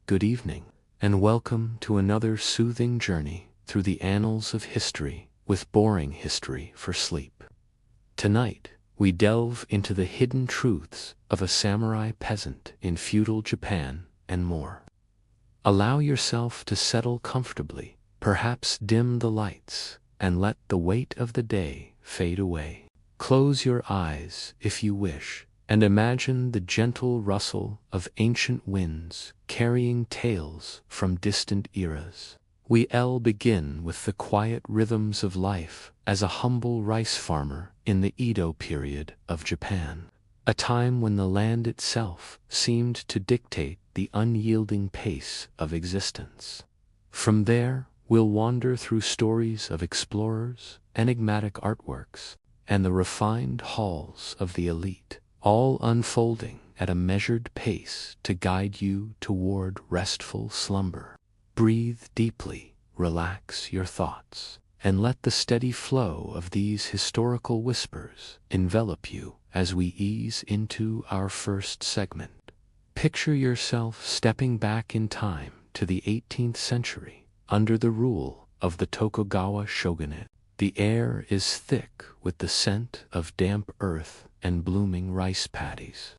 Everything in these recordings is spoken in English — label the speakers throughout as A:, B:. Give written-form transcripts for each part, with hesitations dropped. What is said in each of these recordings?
A: good evening, and welcome to another soothing journey through the annals of history with boring history for sleep. Tonight, we delve into the hidden truths of a samurai peasant in feudal Japan and more. Allow yourself to settle comfortably, perhaps dim the lights, and let the weight of the day fade away. Close your eyes if you wish, and imagine the gentle rustle of ancient winds carrying tales from distant eras. We'll begin with the quiet rhythms of life as a humble rice farmer in the Edo period of Japan, a time when the land itself seemed to dictate the unyielding pace of existence. From there, we'll wander through stories of explorers, enigmatic artworks, and the refined halls of the elite, all unfolding at a measured pace to guide you toward restful slumber. Breathe deeply, relax your thoughts, and let the steady flow of these historical whispers envelop you as we ease into our first segment. Picture yourself stepping back in time to the 18th century, under the rule of the Tokugawa shogunate. The air is thick with the scent of damp earth and blooming rice paddies.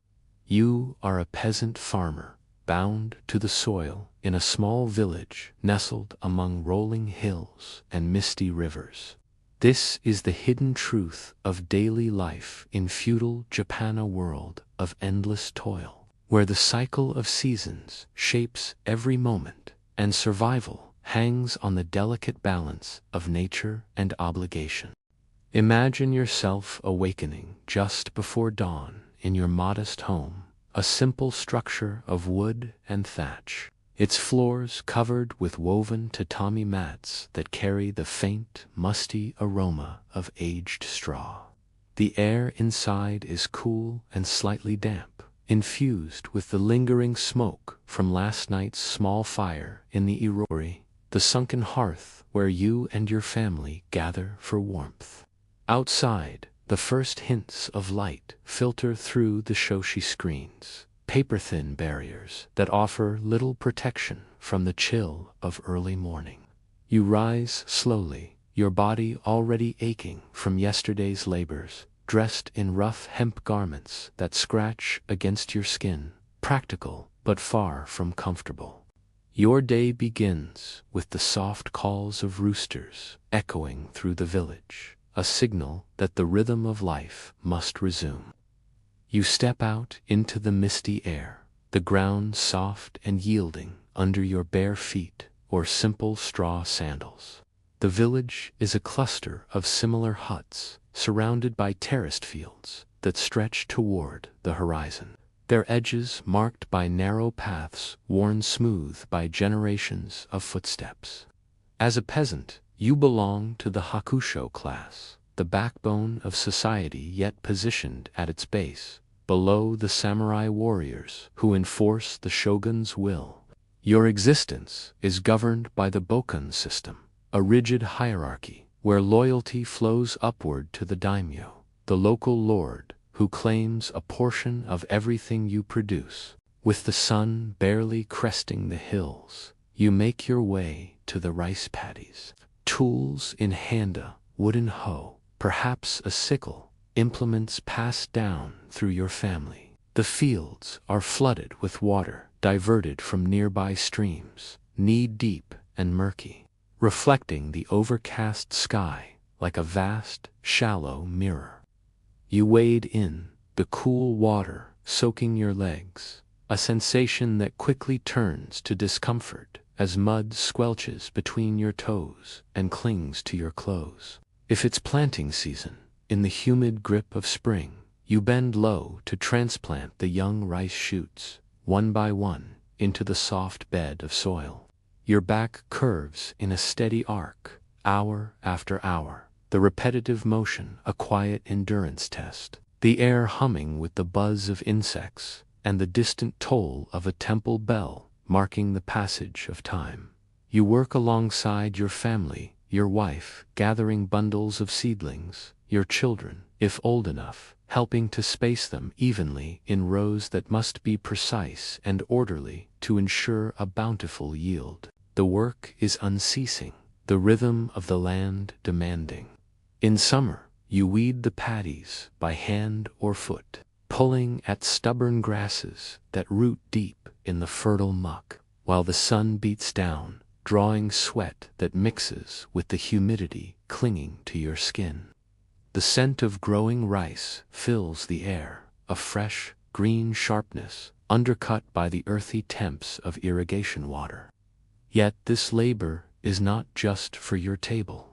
A: You are a peasant farmer, bound to the soil in a small village nestled among rolling hills and misty rivers. This is the hidden truth of daily life in feudal Japan, a world of endless toil, where the cycle of seasons shapes every moment, and survival hangs on the delicate balance of nature and obligation. Imagine yourself awakening just before dawn in your modest home, a simple structure of wood and thatch, its floors covered with woven tatami mats that carry the faint, musty aroma of aged straw. The air inside is cool and slightly damp, infused with the lingering smoke from last night's small fire in the irori, the sunken hearth where you and your family gather for warmth. Outside, the first hints of light filter through the shoshi screens, paper-thin barriers that offer little protection from the chill of early morning. You rise slowly, your body already aching from yesterday's labors, dressed in rough hemp garments that scratch against your skin, practical but far from comfortable. Your day begins with the soft calls of roosters echoing through the village, a signal that the rhythm of life must resume. You step out into the misty air, the ground soft and yielding under your bare feet or simple straw sandals. The village is a cluster of similar huts, surrounded by terraced fields that stretch toward the horizon, their edges marked by narrow paths worn smooth by generations of footsteps. As a peasant, you belong to the hakusho class, the backbone of society yet positioned at its base, below the samurai warriors who enforce the shogun's will. Your existence is governed by the bokken system, a rigid hierarchy where loyalty flows upward to the daimyo, the local lord, who claims a portion of everything you produce. With the sun barely cresting the hills, you make your way to the rice paddies. Tools in hand, a wooden hoe, perhaps a sickle, implements passed down through your family. The fields are flooded with water diverted from nearby streams, knee-deep and murky, reflecting the overcast sky like a vast, shallow mirror. You wade in, the cool water soaking your legs, a sensation that quickly turns to discomfort as mud squelches between your toes and clings to your clothes. If it's planting season, in the humid grip of spring, you bend low to transplant the young rice shoots, one by one, into the soft bed of soil. Your back curves in a steady arc, hour after hour, the repetitive motion a quiet endurance test, the air humming with the buzz of insects, and the distant toll of a temple bell marking the passage of time. You work alongside your family, your wife gathering bundles of seedlings, your children, if old enough, helping to space them evenly in rows that must be precise and orderly to ensure a bountiful yield. The work is unceasing, the rhythm of the land demanding. In summer, you weed the paddies by hand or foot, pulling at stubborn grasses that root deep in the fertile muck, while the sun beats down, drawing sweat that mixes with the humidity clinging to your skin. The scent of growing rice fills the air, a fresh, green sharpness undercut by the earthy temps of irrigation water. Yet this labor is not just for your table.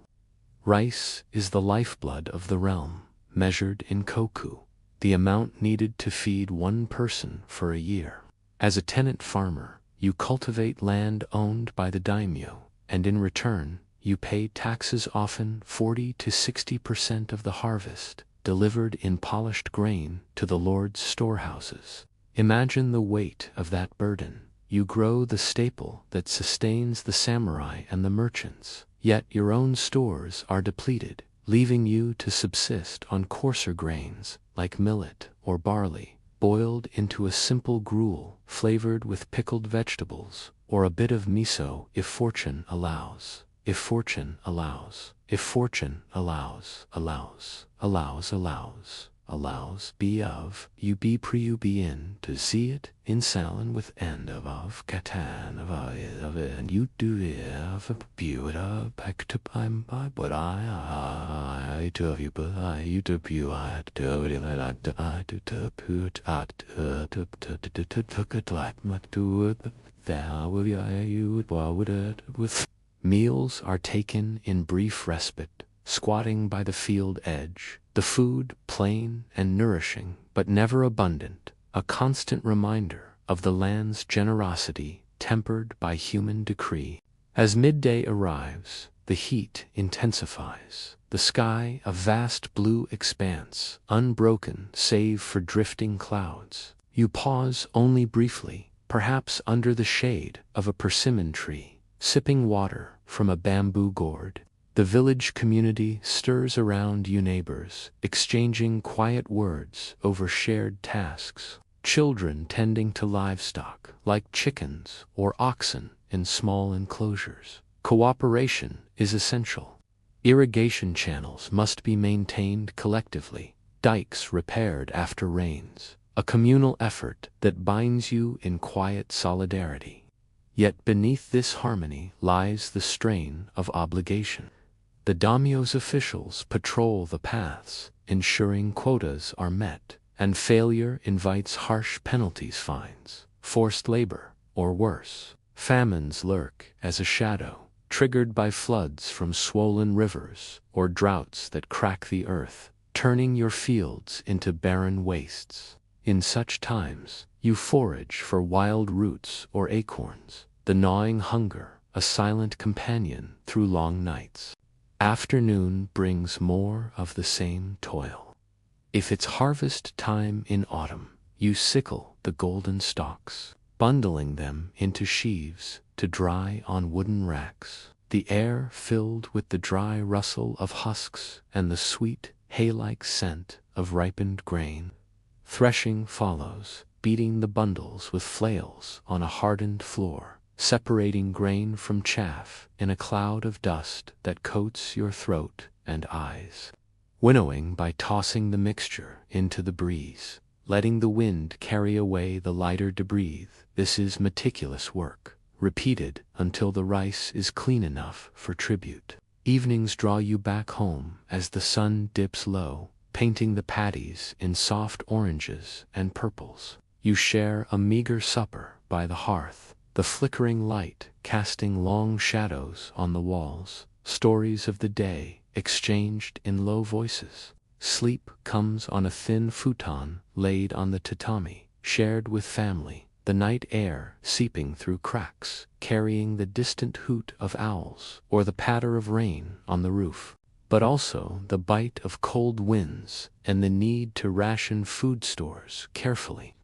A: Rice is the lifeblood of the realm, measured in koku, the amount needed to feed one person for a year. As a tenant farmer, you cultivate land owned by the daimyo, and in return, you pay taxes, often 40 to 60% of the harvest, delivered in polished grain to the Lord's storehouses. Imagine the weight of that burden. You grow the staple that sustains the samurai and the merchants, yet your own stores are depleted, leaving you to subsist on coarser grains like millet or barley, boiled into a simple gruel flavored with pickled vegetables or a bit of miso if fortune allows. If fortune allows, if fortune allows, be of, you be pre you be in, to see it, in salon with end of catan of and you do of beauty back to I'm by but I to you but I you to you I to it I to put at to took it like my to it there will you would it with. Meals are taken in brief respite, squatting by the field edge, the food plain and nourishing, but never abundant, a constant reminder of the land's generosity tempered by human decree. As midday arrives, the heat intensifies, the sky a vast blue expanse, unbroken save for drifting clouds. You pause only briefly, perhaps under the shade of a persimmon tree, sipping water from a bamboo gourd. The village community stirs around you, neighbors, exchanging quiet words over shared tasks. Children tending to livestock, like chickens or oxen in small enclosures. Cooperation is essential. Irrigation channels must be maintained collectively, dikes repaired after rains, a communal effort that binds you in quiet solidarity. Yet beneath this harmony lies the strain of obligation. The daimyo's officials patrol the paths, ensuring quotas are met, and failure invites harsh penalties, fines, forced labor, or worse. Famines lurk as a shadow, triggered by floods from swollen rivers or droughts that crack the earth, turning your fields into barren wastes. In such times, you forage for wild roots or acorns, the gnawing hunger, a silent companion through long nights. Afternoon brings more of the same toil. If it's harvest time in autumn, you sickle the golden stalks, bundling them into sheaves to dry on wooden racks, the air filled with the dry rustle of husks and the sweet, hay-like scent of ripened grain. Threshing follows, beating the bundles with flails on a hardened floor, separating grain from chaff in a cloud of dust that coats your throat and eyes. Winnowing by tossing the mixture into the breeze, letting the wind carry away the lighter debris. This is meticulous work, repeated until the rice is clean enough for tribute. Evenings draw you back home as the sun dips low, painting the paddies in soft oranges and purples. You share a meager supper by the hearth, the flickering light casting long shadows on the walls, stories of the day exchanged in low voices. Sleep comes on a thin futon laid on the tatami, shared with family, the night air seeping through cracks, carrying the distant hoot of owls or the patter of rain on the roof, but also the bite of cold winds and the need to ration food stores carefully.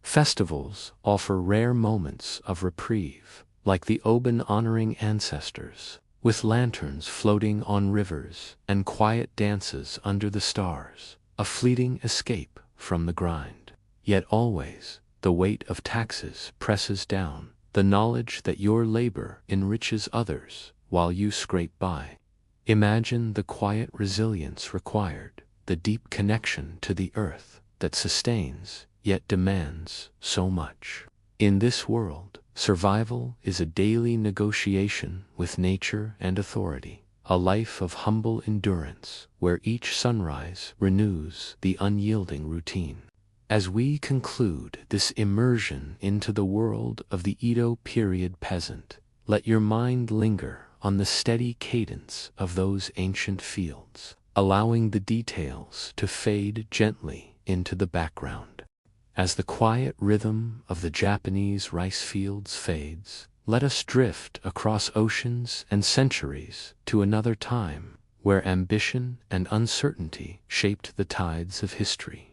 A: Festivals offer rare moments of reprieve, like the Oban honoring ancestors, with lanterns floating on rivers and quiet dances under the stars, a a fleeting escape from the grind. Yet always, the weight of taxes presses down the knowledge that your labor enriches others while you scrape by. Imagine the quiet resilience required, the deep connection to the earth that sustains yet demands so much. In this world, survival is a daily negotiation with nature and authority, a life of humble endurance where each sunrise renews the unyielding routine. As we conclude this immersion into the world of the Edo period peasant, let your mind linger on the steady cadence of those ancient fields, allowing the details to fade gently into the background. As the quiet rhythm of the Japanese rice fields fades, let us drift across oceans and centuries to another time where ambition and uncertainty shaped the tides of history.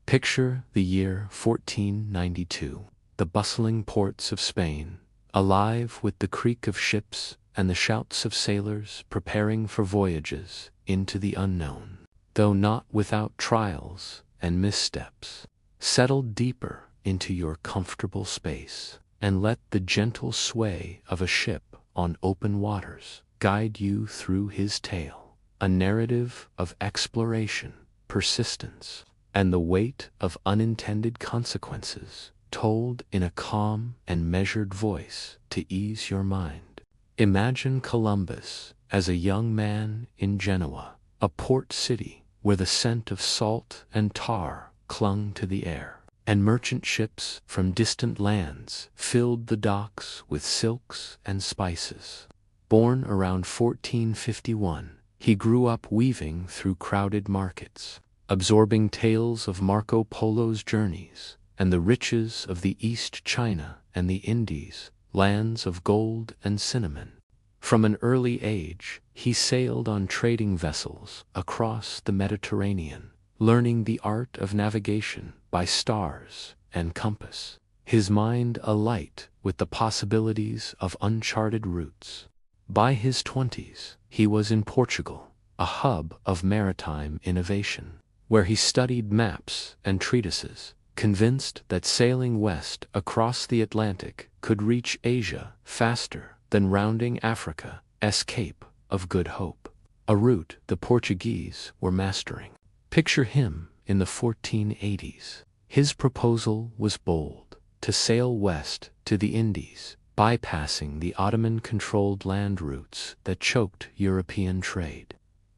A: Picture the year 1492, the bustling ports of Spain, alive with the creak of ships and the shouts of sailors preparing for voyages into the unknown. Though not without trials and missteps, settle deeper into your comfortable space and let the gentle sway of a ship on open waters guide you through his tale, a narrative of exploration, persistence, and the weight of unintended consequences, told in a calm and measured voice to ease your mind. Imagine Columbus as a young man in Genoa, a port city where the scent of salt and tar clung to the air, and merchant ships from distant lands filled the docks with silks and spices. Born around 1451, he grew up weaving through crowded markets, absorbing tales of Marco Polo's journeys and the riches of the East China and the Indies, lands of gold and cinnamon. From an early age, he sailed on trading vessels across the Mediterranean, learning the art of navigation by stars and compass, his mind alight with the possibilities of uncharted routes. By his 20s, he was in Portugal, a hub of maritime innovation, where he studied maps and treatises, convinced that sailing west across the Atlantic could reach Asia faster than rounding Africa's Cape of Good Hope, a route the Portuguese were mastering. Picture him in the 1480s. His proposal was bold: to sail west to the Indies, bypassing the Ottoman-controlled land routes that choked European trade.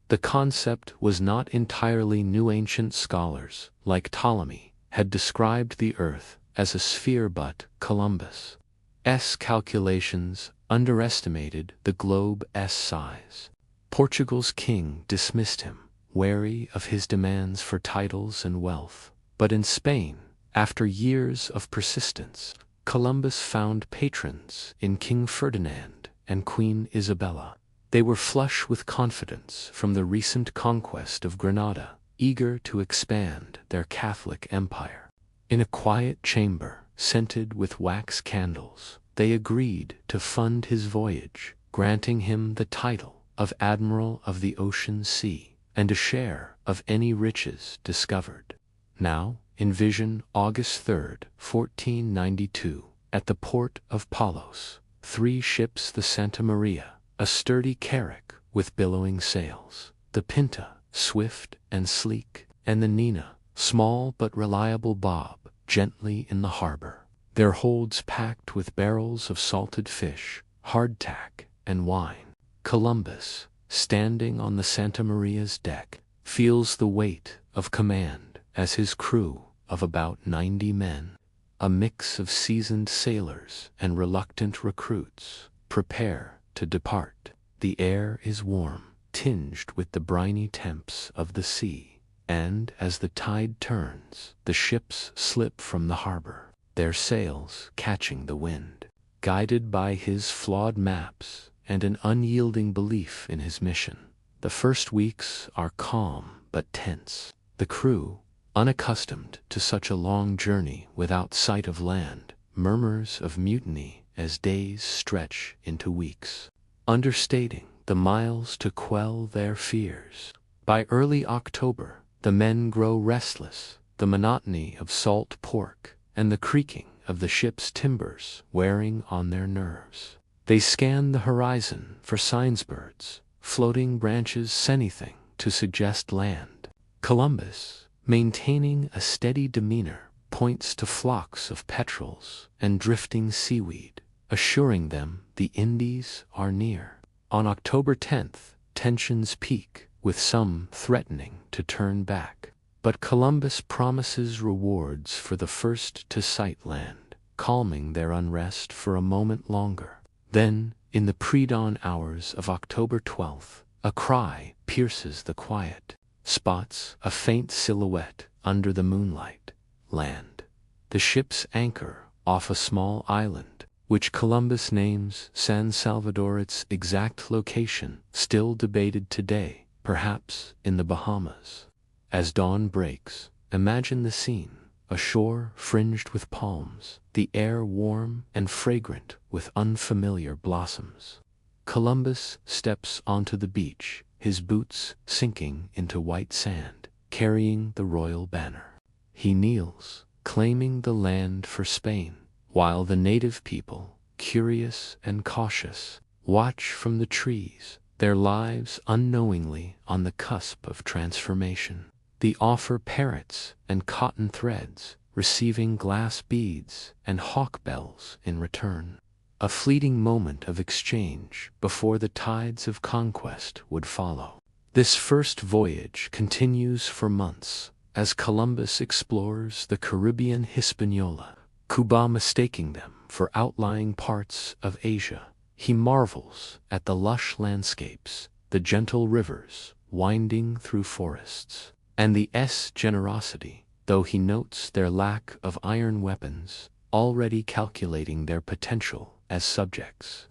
A: The concept was not entirely new. Ancient scholars, like Ptolemy, had described the Earth as a sphere, but Columbus's calculations underestimated the globe's size. Portugal's king dismissed him, wary of his demands for titles and wealth. But in Spain, after years of persistence, Columbus found patrons in King Ferdinand and Queen Isabella. They were flush with confidence from the recent conquest of Granada, eager to expand their Catholic empire. In a quiet chamber, scented with wax candles, they agreed to fund his voyage, granting him the title of Admiral of the Ocean Sea and a share of any riches discovered. Now, envision August 3rd, 1492, at the port of Palos, 3 ships: the Santa Maria, a sturdy carrack with billowing sails; the Pinta, swift and sleek; and the Nina, small but reliable, bob gently in the harbor, their holds packed with barrels of salted fish, hardtack, and wine. Columbus, standing on the Santa Maria's deck, feels the weight of command as his crew of about 90 men, a mix of seasoned sailors and reluctant recruits, prepare to depart. The air is warm, tinged with the briny temps of the sea, and as the tide turns, the ships slip from the harbor, their sails catching the wind. Guided by his flawed maps and an unyielding belief in his mission, the first weeks are calm but tense. The crew, unaccustomed to such a long journey without sight of land, murmurs of mutiny as days stretch into weeks, understating the miles to quell their fears. By early October, the men grow restless, the monotony of salt pork and the creaking of the ship's timbers wearing on their nerves. They scan the horizon for signsbirds, floating branches, anything to suggest land. Columbus, maintaining a steady demeanor, points to flocks of petrels and drifting seaweed, assuring them the Indies are near. On October 10th, tensions peak, with some threatening to turn back. But Columbus promises rewards for the first to sight land, calming their unrest for a moment longer. Then, in the pre-dawn hours of October 12th, a cry pierces the quiet. Spots a faint silhouette under the moonlight. Land. The ship's anchor off a small island, which Columbus names San Salvador. Its exact location still debated today, perhaps in the Bahamas. As dawn breaks, imagine the scene: a shore fringed with palms, the air warm and fragrant with unfamiliar blossoms. Columbus steps onto the beach, his boots sinking into white sand, carrying the royal banner. He kneels, claiming the land for Spain, while the native people, curious and cautious, watch from the trees, their lives unknowingly on the cusp of transformation. They offer parrots and cotton threads, receiving glass beads and hawk bells in return. A fleeting moment of exchange before the tides of conquest would follow. This first voyage continues for months as Columbus explores the Caribbean, Hispaniola, Cuba, mistaking them for outlying parts of Asia. He marvels at the lush landscapes, the gentle rivers winding through forests, and the generosity, though he notes their lack of iron weapons, already calculating their potential as subjects.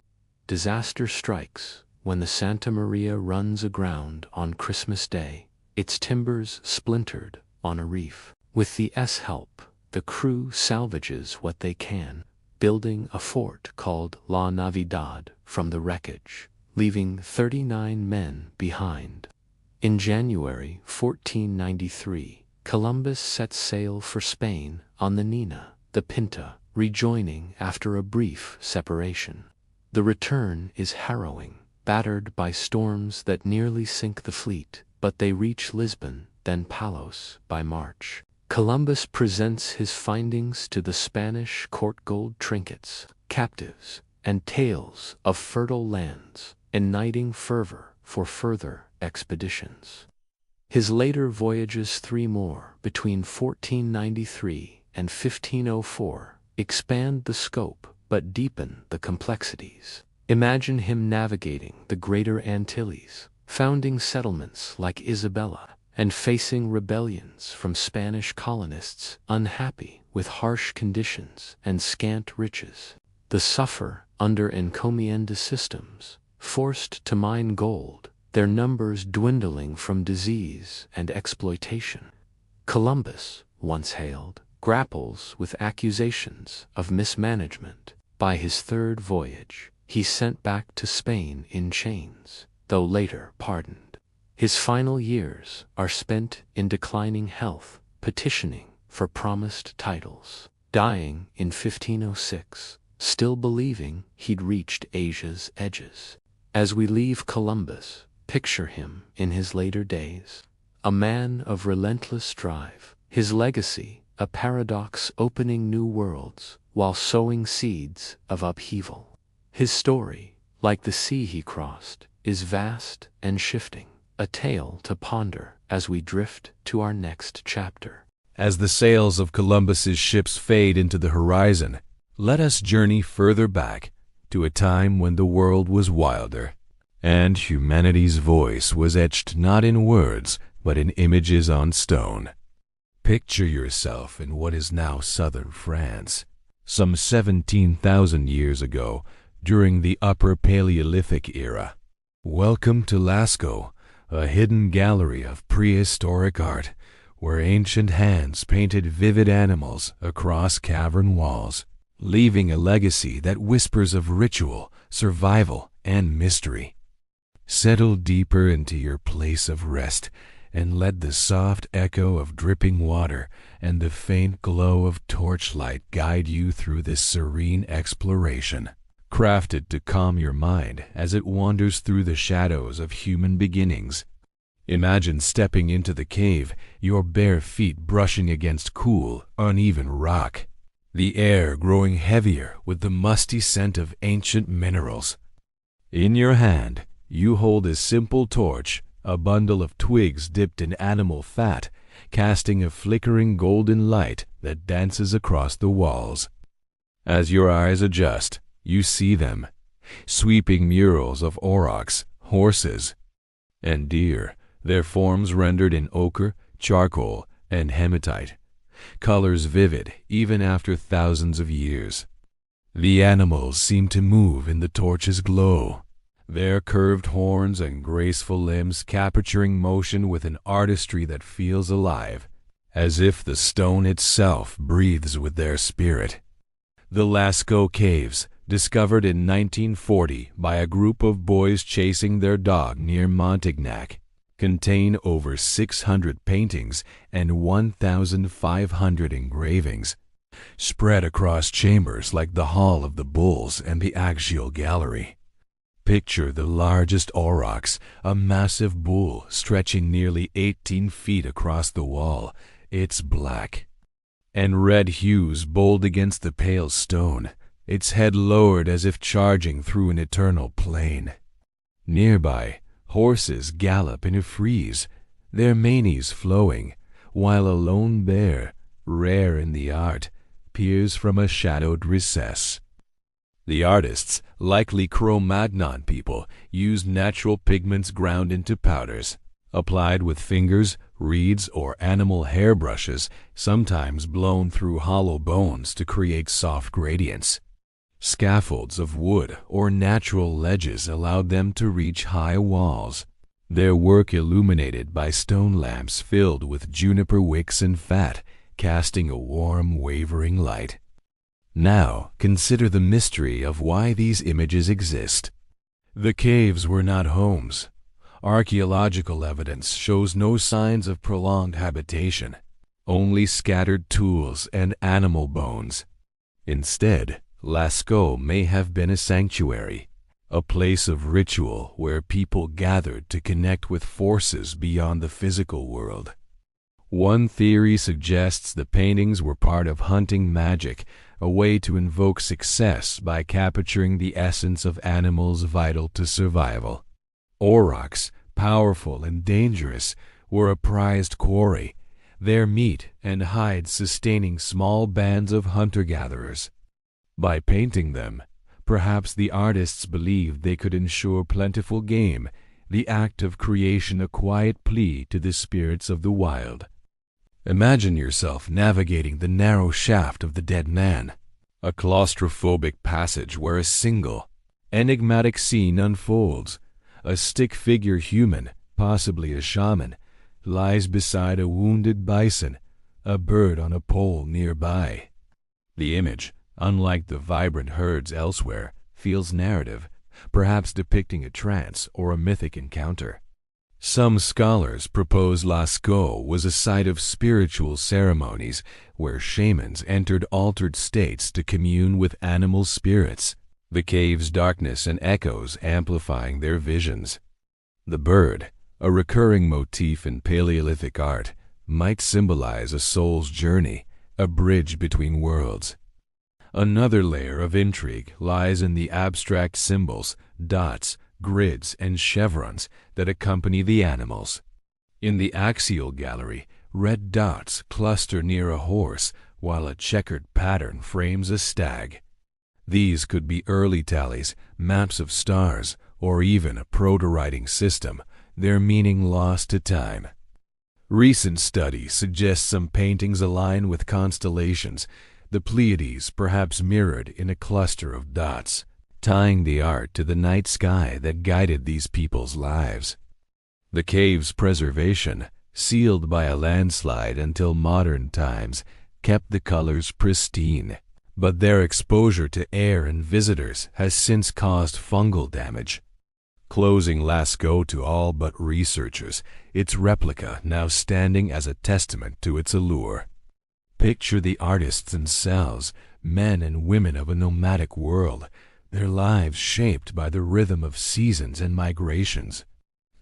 A: Disaster strikes when the Santa Maria runs aground on Christmas Day, its timbers splintered on a reef. With the help, the crew salvages what they can, building a fort called La Navidad from the wreckage, leaving 39 men behind. In January 1493, Columbus sets sail for Spain on the Nina, the Pinta, rejoining after a brief separation. The return is harrowing, battered by storms that nearly sink the fleet, but they reach Lisbon, then Palos, by March. Columbus presents his findings to the Spanish court: gold trinkets, captives, and tales of fertile lands, igniting fervor for further expeditions. His later voyages, 3 more, between 1493 and 1504, expand the scope but deepen the complexities. Imagine him navigating the Greater Antilles, founding settlements like Isabella, and facing rebellions from Spanish colonists unhappy with harsh conditions and scant riches. They suffer under encomienda systems, forced to mine gold, their numbers dwindling from disease and exploitation. Columbus, once hailed, grapples with accusations of mismanagement. By his third voyage, he's sent back to Spain in chains, though later pardoned. His final years are spent in declining health, petitioning for promised titles, dying in 1506, still believing he'd reached Asia's edges. As we leave Columbus, picture him in his later days, a man of relentless drive, his legacy a paradox, opening new worlds while sowing seeds of upheaval. His story, like the sea he crossed, is vast and shifting, a tale to ponder as we drift to our next chapter.
B: As the sails of Columbus's ships fade into the horizon, let us journey further back to a time when the world was wilder, and humanity's voice was etched not in words, but in images on stone. Picture yourself in what is now southern France, some 17,000 years ago, during the Upper Paleolithic era. Welcome to Lascaux, a hidden gallery of prehistoric art, where ancient hands painted vivid animals across cavern walls, leaving a legacy that whispers of ritual, survival, and mystery. Settle deeper into your place of rest and let the soft echo of dripping water and the faint glow of torchlight guide you through this serene exploration, crafted to calm your mind as it wanders through the shadows of human beginnings. Imagine stepping into the cave, your bare feet brushing against cool, uneven rock, the air growing heavier with the musty scent of ancient minerals. In your hand, you hold a simple torch, a bundle of twigs dipped in animal fat, casting a flickering golden light that dances across the walls. As your eyes adjust, you see them, sweeping murals of aurochs, horses, and deer, their forms rendered in ochre, charcoal, and hematite, colors vivid even after thousands of years. The animals seem to move in the torch's glow, their curved horns and graceful limbs capturing motion with an artistry that feels alive, as if the stone itself breathes with their spirit. The Lascaux Caves, discovered in 1940 by a group of boys chasing their dog near Montignac, contain over 600 paintings and 1,500 engravings, spread across chambers like the Hall of the Bulls and the Axial Gallery. Picture the largest aurochs, a massive bull stretching nearly 18 feet across the wall. It's black, and red hues bold against the pale stone, its head lowered as if charging through an eternal plain. Nearby, horses gallop in a frieze, their manes flowing, while a lone bear, rare in the art, peers from a shadowed recess. The artists, likely Cro-Magnon people, used natural pigments ground into powders, applied with fingers, reeds, or animal hairbrushes, sometimes blown through hollow bones to create soft gradients. Scaffolds of wood or natural ledges allowed them to reach high walls, their work illuminated by stone lamps filled with juniper wicks and fat, casting a warm, wavering light. Now consider the mystery of why these images exist. The caves were not homes. Archaeological evidence shows no signs of prolonged habitation, only scattered tools and animal bones. Instead, Lascaux may have been a sanctuary, a place of ritual where people gathered to connect with forces beyond the physical world. One theory suggests the paintings were part of hunting magic, a way to invoke success by capturing the essence of animals vital to survival. Aurochs, powerful and dangerous, were a prized quarry, their meat and hides sustaining small bands of hunter-gatherers. By painting them, perhaps the artists believed they could ensure plentiful game, the act of creation a quiet plea to the spirits of the wild. Imagine yourself navigating the narrow shaft of the dead man, a claustrophobic passage where a single, enigmatic scene unfolds. A stick figure human, possibly a shaman, lies beside a wounded bison, a bird on a pole nearby. The image, unlike the vibrant herds elsewhere, feels narrative, perhaps depicting a trance or a mythic encounter. Some scholars propose Lascaux was a site of spiritual ceremonies where shamans entered altered states to commune with animal spirits, the cave's darkness and echoes amplifying their visions. The bird, a recurring motif in Paleolithic art, might symbolize a soul's journey, a bridge between worlds. Another layer of intrigue lies in the abstract symbols, dots, grids, and chevrons that accompany the animals. In the Axial Gallery, red dots cluster near a horse, while a checkered pattern frames a stag. These could be early tallies, maps of stars, or even a proto-writing system, their meaning lost to time. Recent studies suggest some paintings align with constellations, the Pleiades perhaps mirrored in a cluster of dots, tying the art to the night sky that guided these people's lives. The cave's preservation, sealed by a landslide until modern times, kept the colors pristine, but their exposure to air and visitors has since caused fungal damage. closing Lascaux to all but researchers, its replica now standing as a testament to its allure. Picture the artists themselves, men and women of a nomadic world, their lives shaped by the rhythm of seasons and migrations.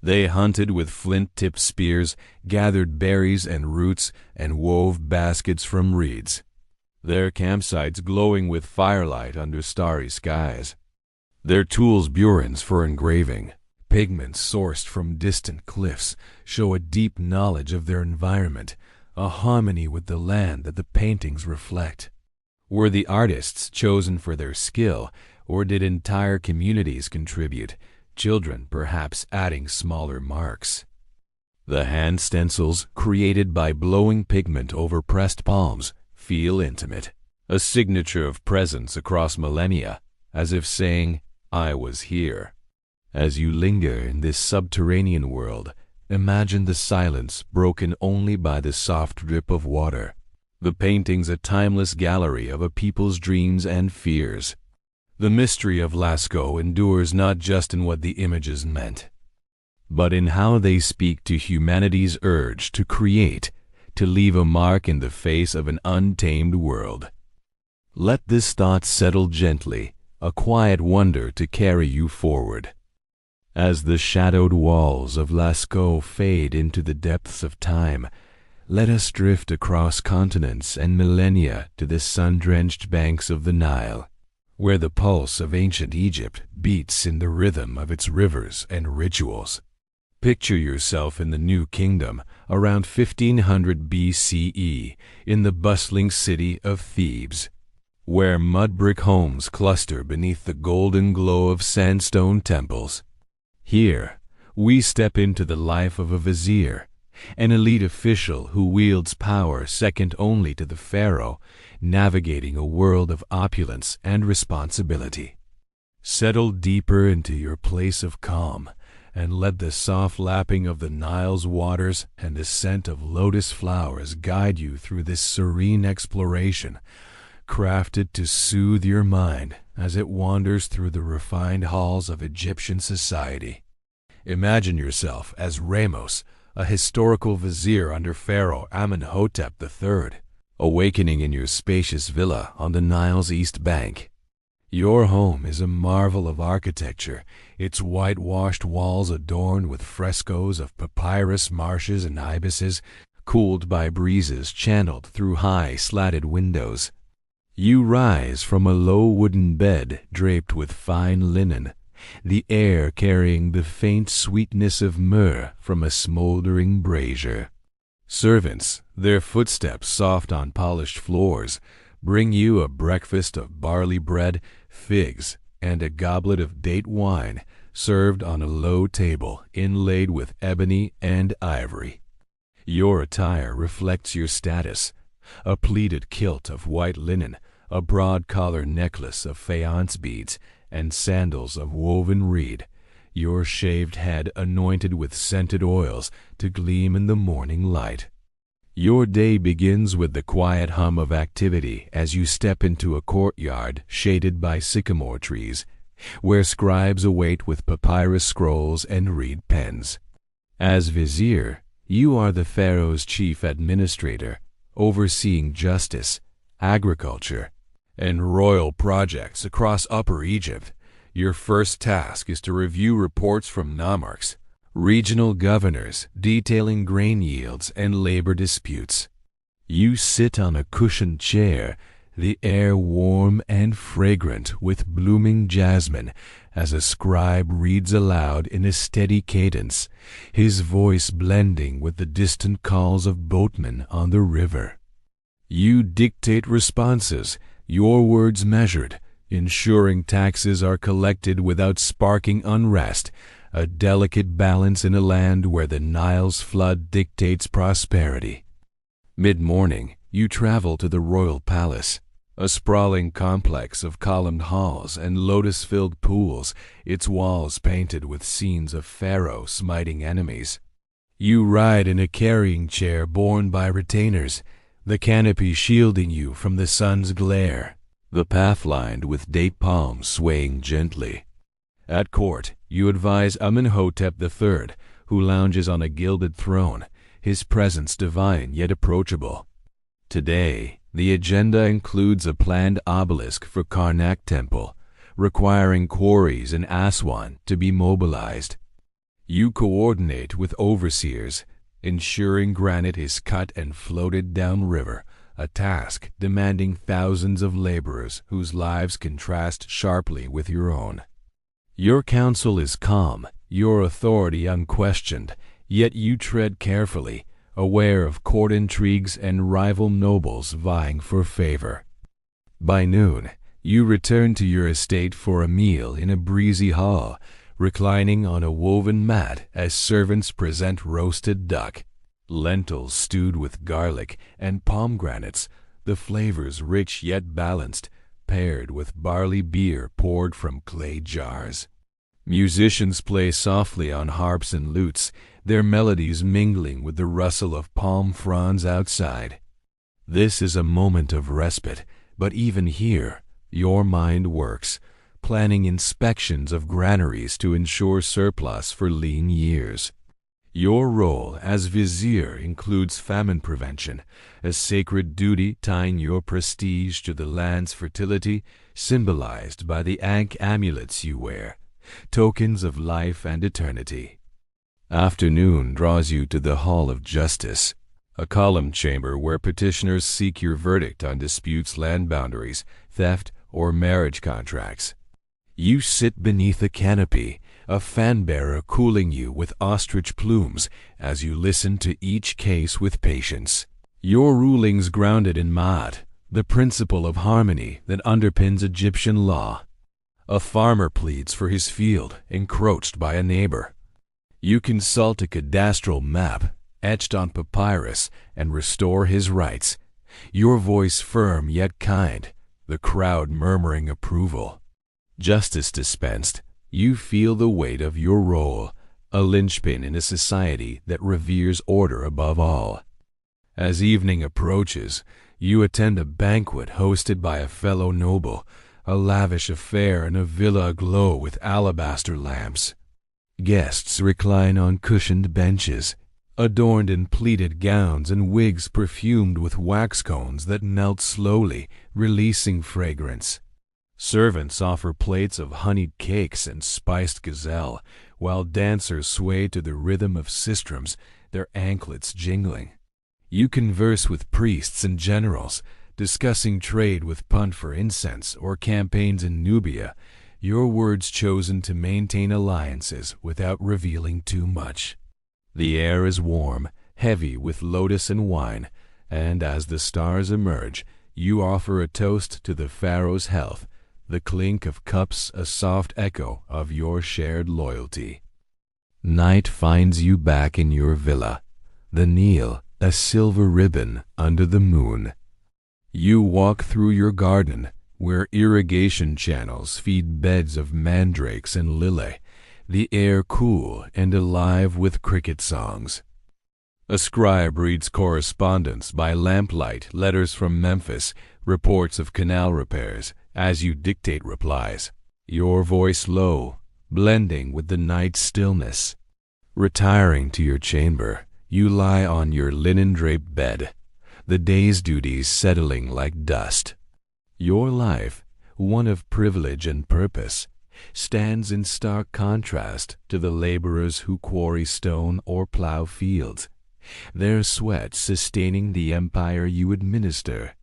B: They hunted with flint-tipped spears, gathered berries and roots, and wove baskets from reeds, their campsites glowing with firelight under starry skies. Their tools burins for engraving, pigments sourced from distant cliffs, show a deep knowledge of their environment, a harmony with the land that the paintings reflect. Were the artists chosen for their skill, or did entire communities contribute, children perhaps adding smaller marks? The hand stencils, created by blowing pigment over pressed palms, feel intimate, a signature of presence across millennia, as if saying, "I was here." As you linger in this subterranean world, imagine the silence broken only by the soft drip of water. The painting's a timeless gallery of a people's dreams and fears. The mystery of Lascaux endures not just in what the images meant, but in how they speak to humanity's urge to create, to leave a mark in the face of an untamed world. Let this thought settle gently, a quiet wonder to carry you forward. As the shadowed walls of Lascaux fade into the depths of time, let us drift across continents and millennia to the sun-drenched banks of the Nile, where the pulse of ancient Egypt beats in the rhythm of its rivers and rituals. Picture yourself in the New Kingdom around 1500 BCE in the bustling city of Thebes, where mud-brick homes cluster beneath the golden glow of sandstone temples. Here, we step into the life of a vizier, an elite official who wields power second only to the pharaoh, navigating a world of opulence and responsibility. Settle deeper into your place of calm, and let the soft lapping of the Nile's waters and the scent of lotus flowers guide you through this serene exploration, crafted to soothe your mind as it wanders through the refined halls of Egyptian society. Imagine yourself as Ramos, a historical vizier under Pharaoh Amenhotep III, awakening in your spacious villa on the Nile's east bank. Your home is a marvel of architecture, its whitewashed walls adorned with frescoes of papyrus marshes and ibises, cooled by breezes channeled through high slatted windows. You rise from a low wooden bed draped with fine linen, the air carrying the faint sweetness of myrrh from a smoldering brazier. Servants, their footsteps soft on polished floors, bring you a breakfast of barley bread, figs, and a goblet of date wine served on a low table inlaid with ebony and ivory. Your attire reflects your status, a pleated kilt of white linen, a broad collar necklace of faience beads, and sandals of woven reed, your shaved head anointed with scented oils to gleam in the morning light. Your day begins with the quiet hum of activity as you step into a courtyard shaded by sycamore trees, where scribes await with papyrus scrolls and reed pens. As vizier, you are the pharaoh's chief administrator, overseeing justice, agriculture, and royal projects across Upper Egypt. Your first task is to review reports from nomarchs, regional governors detailing grain yields and labor disputes. You sit on a cushioned chair, the air warm and fragrant with blooming jasmine, as a scribe reads aloud in a steady cadence, his voice blending with the distant calls of boatmen on the river. You dictate responses, your words measured, ensuring taxes are collected without sparking unrest, a delicate balance in a land where the Nile's flood dictates prosperity. Mid-morning, you travel to the royal palace, a sprawling complex of columned halls and lotus-filled pools, its walls painted with scenes of Pharaoh smiting enemies. You ride in a carrying chair borne by retainers, the canopy shielding you from the sun's glare, the path lined with date palms swaying gently. At court, you advise Amenhotep III, who lounges on a gilded throne, his presence divine yet approachable. Today, the agenda includes a planned obelisk for Karnak Temple, requiring quarries in Aswan to be mobilized. You coordinate with overseers, ensuring granite is cut and floated downriver, a task demanding thousands of laborers whose lives contrast sharply with your own. Your counsel is calm, your authority unquestioned, yet you tread carefully, aware of court intrigues and rival nobles vying for favor. By noon, you return to your estate for a meal in a breezy hall, reclining on a woven mat as servants present roasted duck, lentils stewed with garlic, and pomegranates, the flavors rich yet balanced, paired with barley beer poured from clay jars. Musicians play softly on harps and lutes, their melodies mingling with the rustle of palm fronds outside. This is a moment of respite, but even here, your mind works, planning inspections of granaries to ensure surplus for lean years. Your role as vizier includes famine prevention, a sacred duty tying your prestige to the land's fertility, symbolized by the Ankh amulets you wear, tokens of life and eternity. Afternoon draws you to the Hall of Justice, a column chamber where petitioners seek your verdict on disputes, land boundaries, theft, or marriage contracts. You sit beneath a canopy, a fan-bearer cooling you with ostrich plumes as you listen to each case with patience. Your rulings grounded in Ma'at, the principle of harmony that underpins Egyptian law. A farmer pleads for his field encroached by a neighbor. You consult a cadastral map etched on papyrus and restore his rights, your voice firm yet kind, the crowd murmuring approval. Justice dispensed, you feel the weight of your role, a linchpin in a society that reveres order above all. As evening approaches, you attend a banquet hosted by a fellow noble, a lavish affair in a villa aglow with alabaster lamps. Guests recline on cushioned benches, adorned in pleated gowns and wigs perfumed with wax cones that melt slowly, releasing fragrance. Servants offer plates of honeyed cakes and spiced gazelle, while dancers sway to the rhythm of sistrums, their anklets jingling. You converse with priests and generals, discussing trade with Punt for incense or campaigns in Nubia, your words chosen to maintain alliances without revealing too much. The air is warm, heavy with lotus and wine, and as the stars emerge, you offer a toast to the pharaoh's health, the clink of cups a soft echo of your shared loyalty. Night finds you back in your villa, the Nile a silver ribbon under the moon. You walk through your garden, where irrigation channels feed beds of mandrakes and lily, the air cool and alive with cricket songs. A scribe reads correspondence by lamplight, letters from Memphis, reports of canal repairs, as you dictate replies, your voice low, blending with the night's stillness. Retiring to your chamber, you lie on your linen-draped bed, the day's duties settling like dust. Your life, one of privilege and purpose, stands in stark contrast to the laborers who quarry stone or plow fields, their sweat sustaining the empire you administer.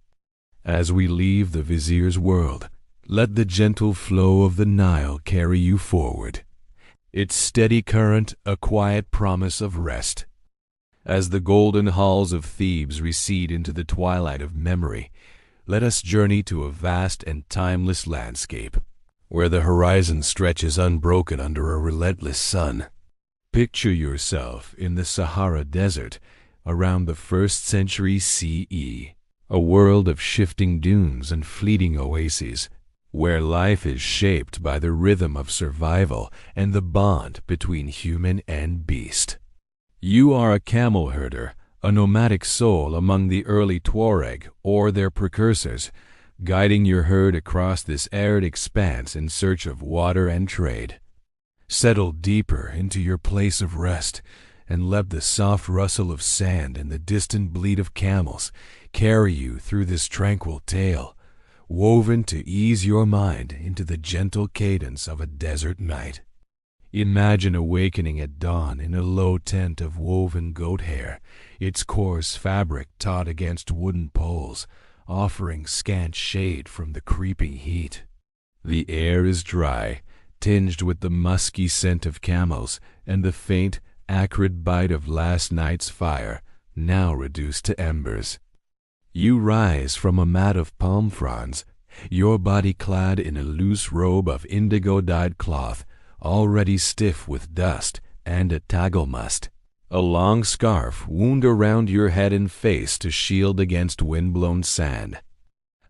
B: As we leave the vizier's world, let the gentle flow of the Nile carry you forward, its steady current a quiet promise of rest. As the golden halls of Thebes recede into the twilight of memory, let us journey to a vast and timeless landscape, where the horizon stretches unbroken under a relentless sun. Picture yourself in the Sahara Desert around the 1st century CE, a world of shifting dunes and fleeting oases, where life is shaped by the rhythm of survival and the bond between human and beast. You are a camel herder, a nomadic soul among the early Tuareg or their precursors, guiding your herd across this arid expanse in search of water and trade. Settle deeper into your place of rest and let the soft rustle of sand and the distant bleat of camels carry you through this tranquil tale, woven to ease your mind into the gentle cadence of a desert night. Imagine awakening at dawn in a low tent of woven goat hair, its coarse fabric taut against wooden poles, offering scant shade from the creeping heat. The air is dry, tinged with the musky scent of camels and the faint, acrid bite of last night's fire, now reduced to embers. You rise from a mat of palm fronds, your body clad in a loose robe of indigo-dyed cloth, already stiff with dust and a tagelmust. A long scarf wound around your head and face to shield against wind-blown sand.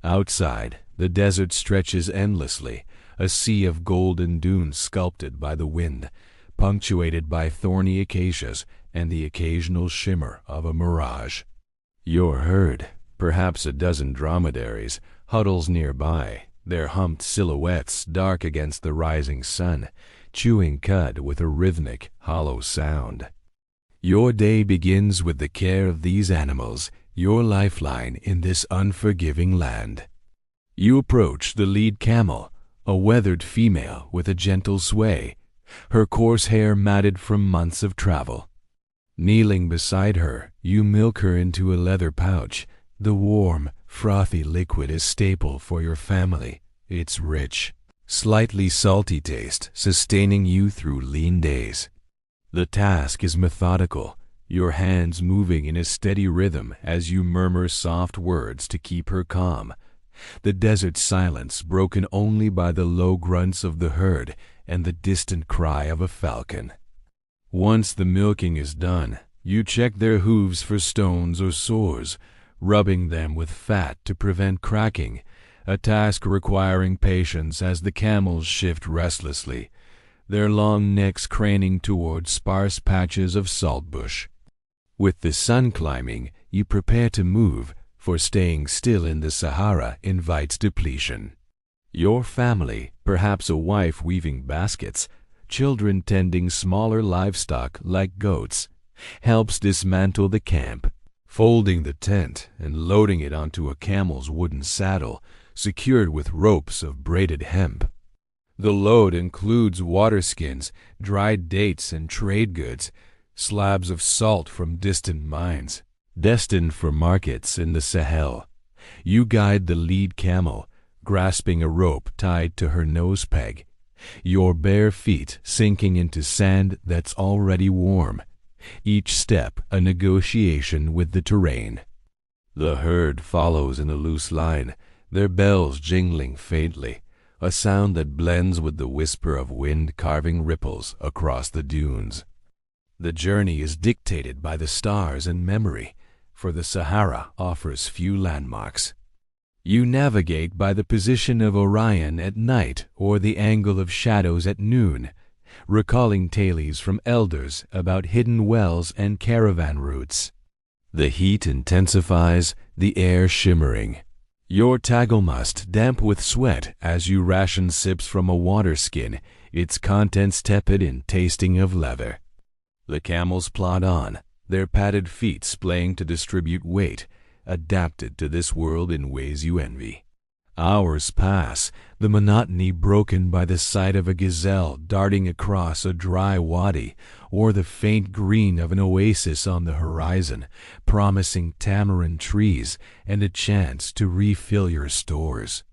B: Outside, the desert stretches endlessly, a sea of golden dunes sculpted by the wind, punctuated by thorny acacias and the occasional shimmer of a mirage. Your herd, perhaps a dozen dromedaries, huddles nearby, their humped silhouettes dark against the rising sun, chewing cud with a rhythmic, hollow sound. Your day begins with the care of these animals, your lifeline in this unforgiving land. You approach the lead camel, a weathered female with a gentle sway, her coarse hair matted from months of travel. Kneeling beside her, you milk her into a leather pouch. The warm, frothy liquid is staple for your family, its rich, slightly salty taste sustaining you through lean days. The task is methodical, your hands moving in a steady rhythm as you murmur soft words to keep her calm, the desert silence broken only by the low grunts of the herd and the distant cry of a falcon. Once the milking is done, you check their hooves for stones or sores, rubbing them with fat to prevent cracking, a task requiring patience as the camels shift restlessly, their long necks craning toward sparse patches of saltbush. With the sun climbing, you prepare to move, for staying still in the Sahara invites depletion. Your family, perhaps a wife weaving baskets, children tending smaller livestock like goats, helps dismantle the camp, folding the tent and loading it onto a camel's wooden saddle, secured with ropes of braided hemp. The load includes water skins, dried dates and trade goods, slabs of salt from distant mines, destined for markets in the Sahel. You guide the lead camel, grasping a rope tied to her nose peg, your bare feet sinking into sand that's already warm, each step a negotiation with the terrain. The herd follows in a loose line, their bells jingling faintly, a sound that blends with the whisper of wind carving ripples across the dunes. The journey is dictated by the stars and memory, for the Sahara offers few landmarks. You navigate by the position of Orion at night or the angle of shadows at noon, recalling tales from elders about hidden wells and caravan routes. The heat intensifies, the air shimmering. Your tagelmust damp with sweat as you ration sips from a water skin, its contents tepid in tasting of leather. The camels plod on, their padded feet splaying to distribute weight, adapted to this world in ways you envy. Hours pass, the monotony broken by the sight of a gazelle darting across a dry wadi, or the faint green of an oasis on the horizon, promising tamarind trees and a chance to refill your stores.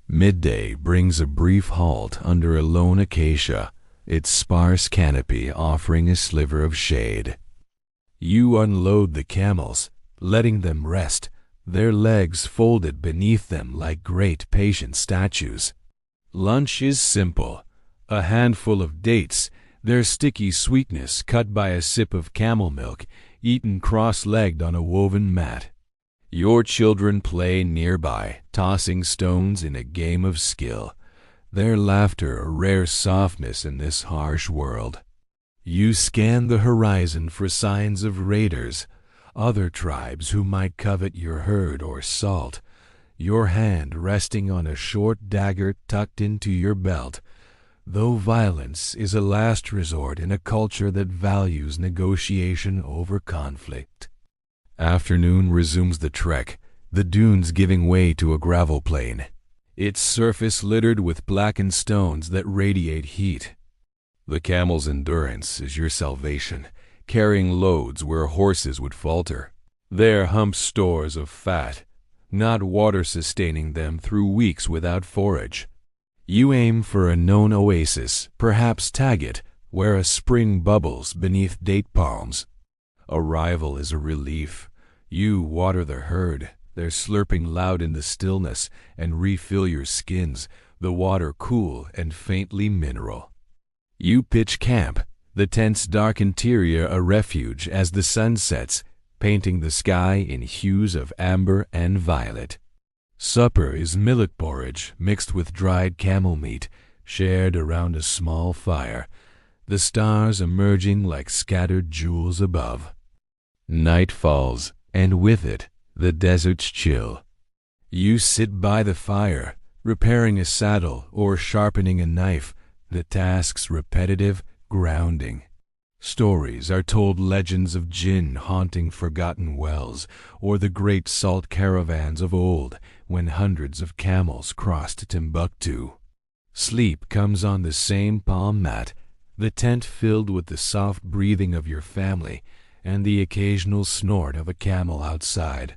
B: Midday brings a brief halt under a lone acacia, its sparse canopy offering a sliver of shade. You unload the camels, letting them rest, their legs folded beneath them like great patient statues. Lunch is simple, a handful of dates, their sticky sweetness cut by a sip of camel milk, eaten cross-legged on a woven mat. Your children play nearby, tossing stones in a game of skill, their laughter a rare softness in this harsh world. You scan the horizon for signs of raiders, other tribes who might covet your herd or salt, your hand resting on a short dagger tucked into your belt, though violence is a last resort in a culture that values negotiation over conflict. Afternoon resumes the trek, the dunes giving way to a gravel plain, its surface littered with blackened stones that radiate heat. The camel's endurance is your salvation, carrying loads where horses would falter. Their humps stores of fat, not water sustaining them through weeks without forage. You aim for a known oasis, perhaps tag it, where a spring bubbles beneath date palms. Arrival is a relief. You water the herd, their slurping loud in the stillness, and refill your skins, the water cool and faintly mineral. You pitch camp, the tent's dark interior a refuge as the sun sets, painting the sky in hues of amber and violet. Supper is millet porridge mixed with dried camel meat, shared around a small fire, the stars emerging like scattered jewels above. Night falls, and with it, the desert's chill. You sit by the fire, repairing a saddle or sharpening a knife, the task's repetitive, grounding. Stories are told, legends of jinn haunting forgotten wells, or the great salt caravans of old when hundreds of camels crossed Timbuktu. Sleep comes on the same palm mat, the tent filled with the soft breathing of your family and the occasional snort of a camel outside.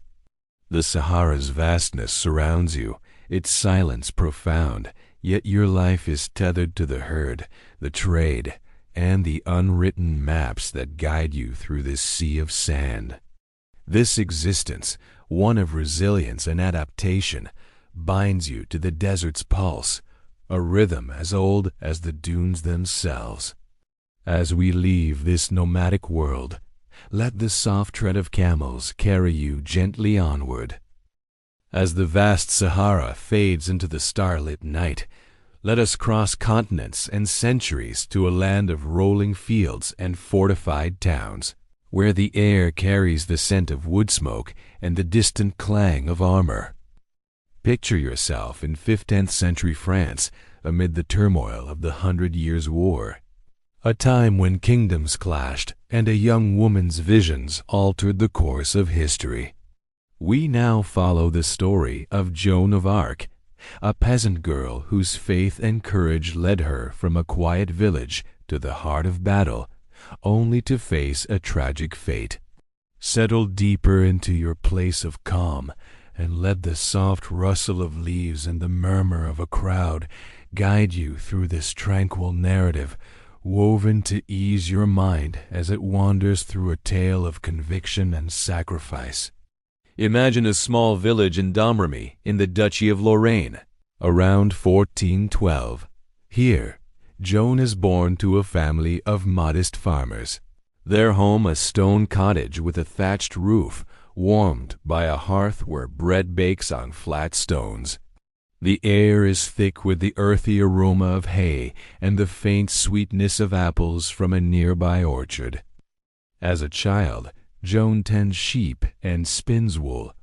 B: The Sahara's vastness surrounds you, its silence profound, yet your life is tethered to the herd, the trade, and the unwritten maps that guide you through this sea of sand. This existence, one of resilience and adaptation, binds you to the desert's pulse, a rhythm as old as the dunes themselves. As we leave this nomadic world, let the soft tread of camels carry you gently onward. As the vast Sahara fades into the starlit night, let us cross continents and centuries to a land of rolling fields and fortified towns, where the air carries the scent of wood smoke and the distant clang of armor. Picture yourself in 15th century France amid the turmoil of the 100 Years' War, a time when kingdoms clashed and a young woman's visions altered the course of history. We now follow the story of Joan of Arc, a peasant girl whose faith and courage led her from a quiet village to the heart of battle, only to face a tragic fate. Settle deeper into your place of calm, and let the soft rustle of leaves and the murmur of a crowd guide you through this tranquil narrative, woven to ease your mind as it wanders through a tale of conviction and sacrifice. Imagine a small village in Domremy in the Duchy of Lorraine, around 1412. Here, Joan is born to a family of modest farmers. Their home a stone cottage with a thatched roof, warmed by a hearth where bread bakes on flat stones. The air is thick with the earthy aroma of hay and the faint sweetness of apples from a nearby orchard. As a child, Joan tends sheep and spins wool,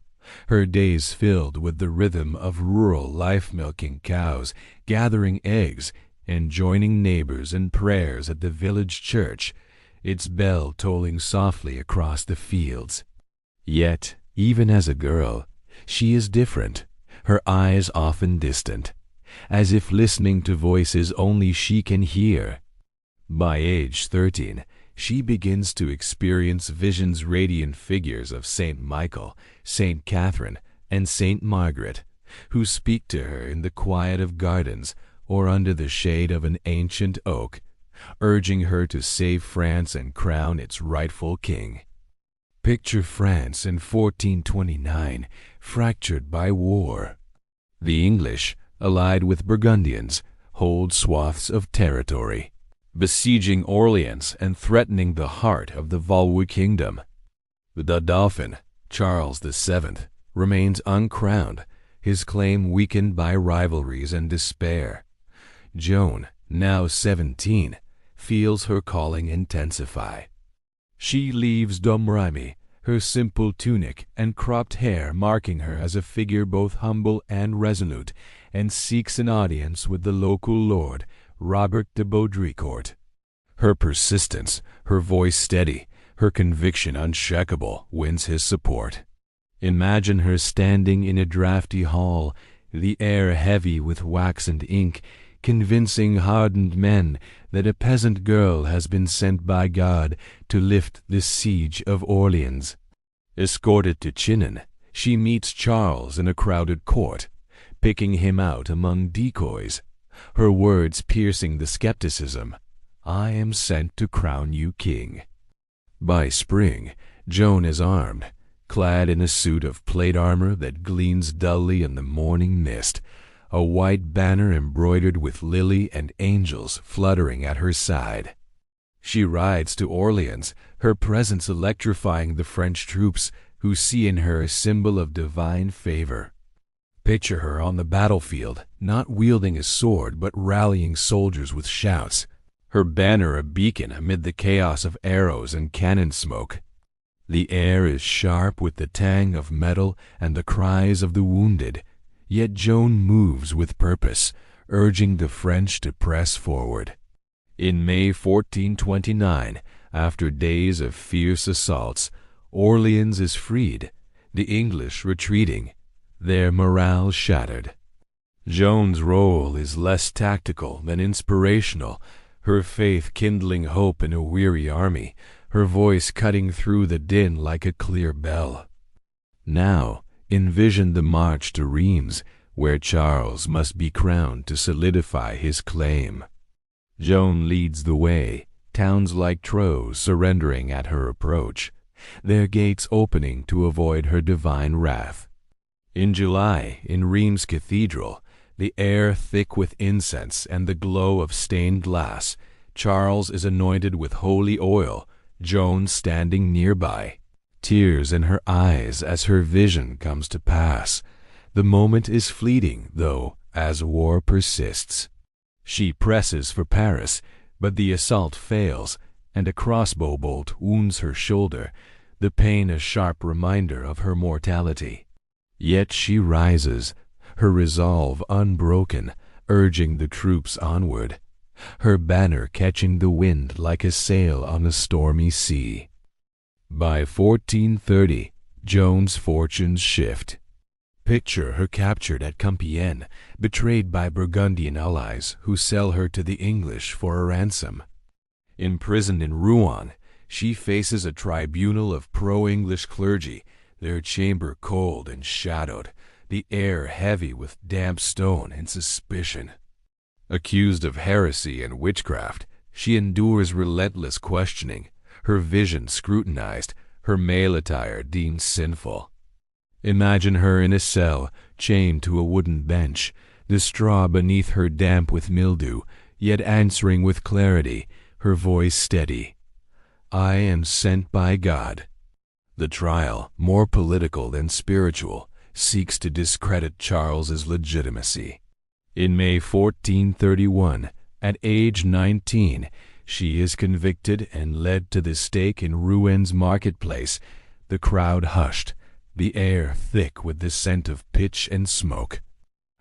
B: her days filled with the rhythm of rural life, milking cows, gathering eggs, and joining neighbors in prayers at the village church, its bell tolling softly across the fields. Yet, even as a girl, she is different, her eyes often distant, as if listening to voices only she can hear. By age 13, she begins to experience visions, radiant figures of Saint Michael, Saint Catherine, and Saint Margaret, who speak to her in the quiet of gardens or under the shade of an ancient oak, urging her to save France and crown its rightful king. Picture France in 1429, fractured by war. The English, allied with Burgundians, hold swaths of territory, besieging Orleans and threatening the heart of the Valois kingdom. The Dauphin, Charles VII, remains uncrowned, his claim weakened by rivalries and despair. Joan, now 17, feels her calling intensify. She leaves Domremy, her simple tunic and cropped hair marking her as a figure both humble and resolute, and seeks an audience with the local lord, Robert de Baudricourt. Her persistence, her voice steady, her conviction unshakable, wins his support. Imagine her standing in a drafty hall, the air heavy with wax and ink, convincing hardened men that a peasant girl has been sent by God to lift the siege of Orleans. Escorted to Chinon, she meets Charles in a crowded court, picking him out among decoys, her words piercing the skepticism, "I am sent to crown you king." By spring, Joan is armed, clad in a suit of plate armor that gleams dully in the morning mist, a white banner embroidered with lily and angels fluttering at her side. She rides to Orleans, her presence electrifying the French troops, who see in her a symbol of divine favor. Picture her on the battlefield, not wielding a sword but rallying soldiers with shouts, her banner a beacon amid the chaos of arrows and cannon smoke. The air is sharp with the tang of metal and the cries of the wounded, yet Joan moves with purpose, urging the French to press forward. In May 1429, after days of fierce assaults, Orleans is freed, the English retreating, their morale shattered. Joan's role is less tactical than inspirational, her faith kindling hope in a weary army, her voice cutting through the din like a clear bell. Now, envision the march to Reims, where Charles must be crowned to solidify his claim. Joan leads the way, towns like Troyes surrendering at her approach, their gates opening to avoid her divine wrath. In July, in Reims Cathedral, the air thick with incense and the glow of stained glass, Charles is anointed with holy oil, Joan standing nearby, tears in her eyes as her vision comes to pass. The moment is fleeting, though, as war persists. She presses for Paris, but the assault fails, and a crossbow bolt wounds her shoulder, the pain a sharp reminder of her mortality. Yet she rises, her resolve unbroken, urging the troops onward, her banner catching the wind like a sail on a stormy sea. By 1430, Joan's fortunes shift. Picture her captured at Compiègne, betrayed by Burgundian allies who sell her to the English for a ransom. Imprisoned in Rouen, she faces a tribunal of pro-English clergy, their chamber cold and shadowed, the air heavy with damp stone and suspicion. Accused of heresy and witchcraft, she endures relentless questioning, her vision scrutinized, her male attire deemed sinful. Imagine her in a cell, chained to a wooden bench, the straw beneath her damp with mildew, yet answering with clarity, her voice steady. "I am sent by God." The trial, more political than spiritual, seeks to discredit Charles's legitimacy. In May 1431, at age 19, she is convicted and led to the stake in Rouen marketplace, the crowd hushed, the air thick with the scent of pitch and smoke.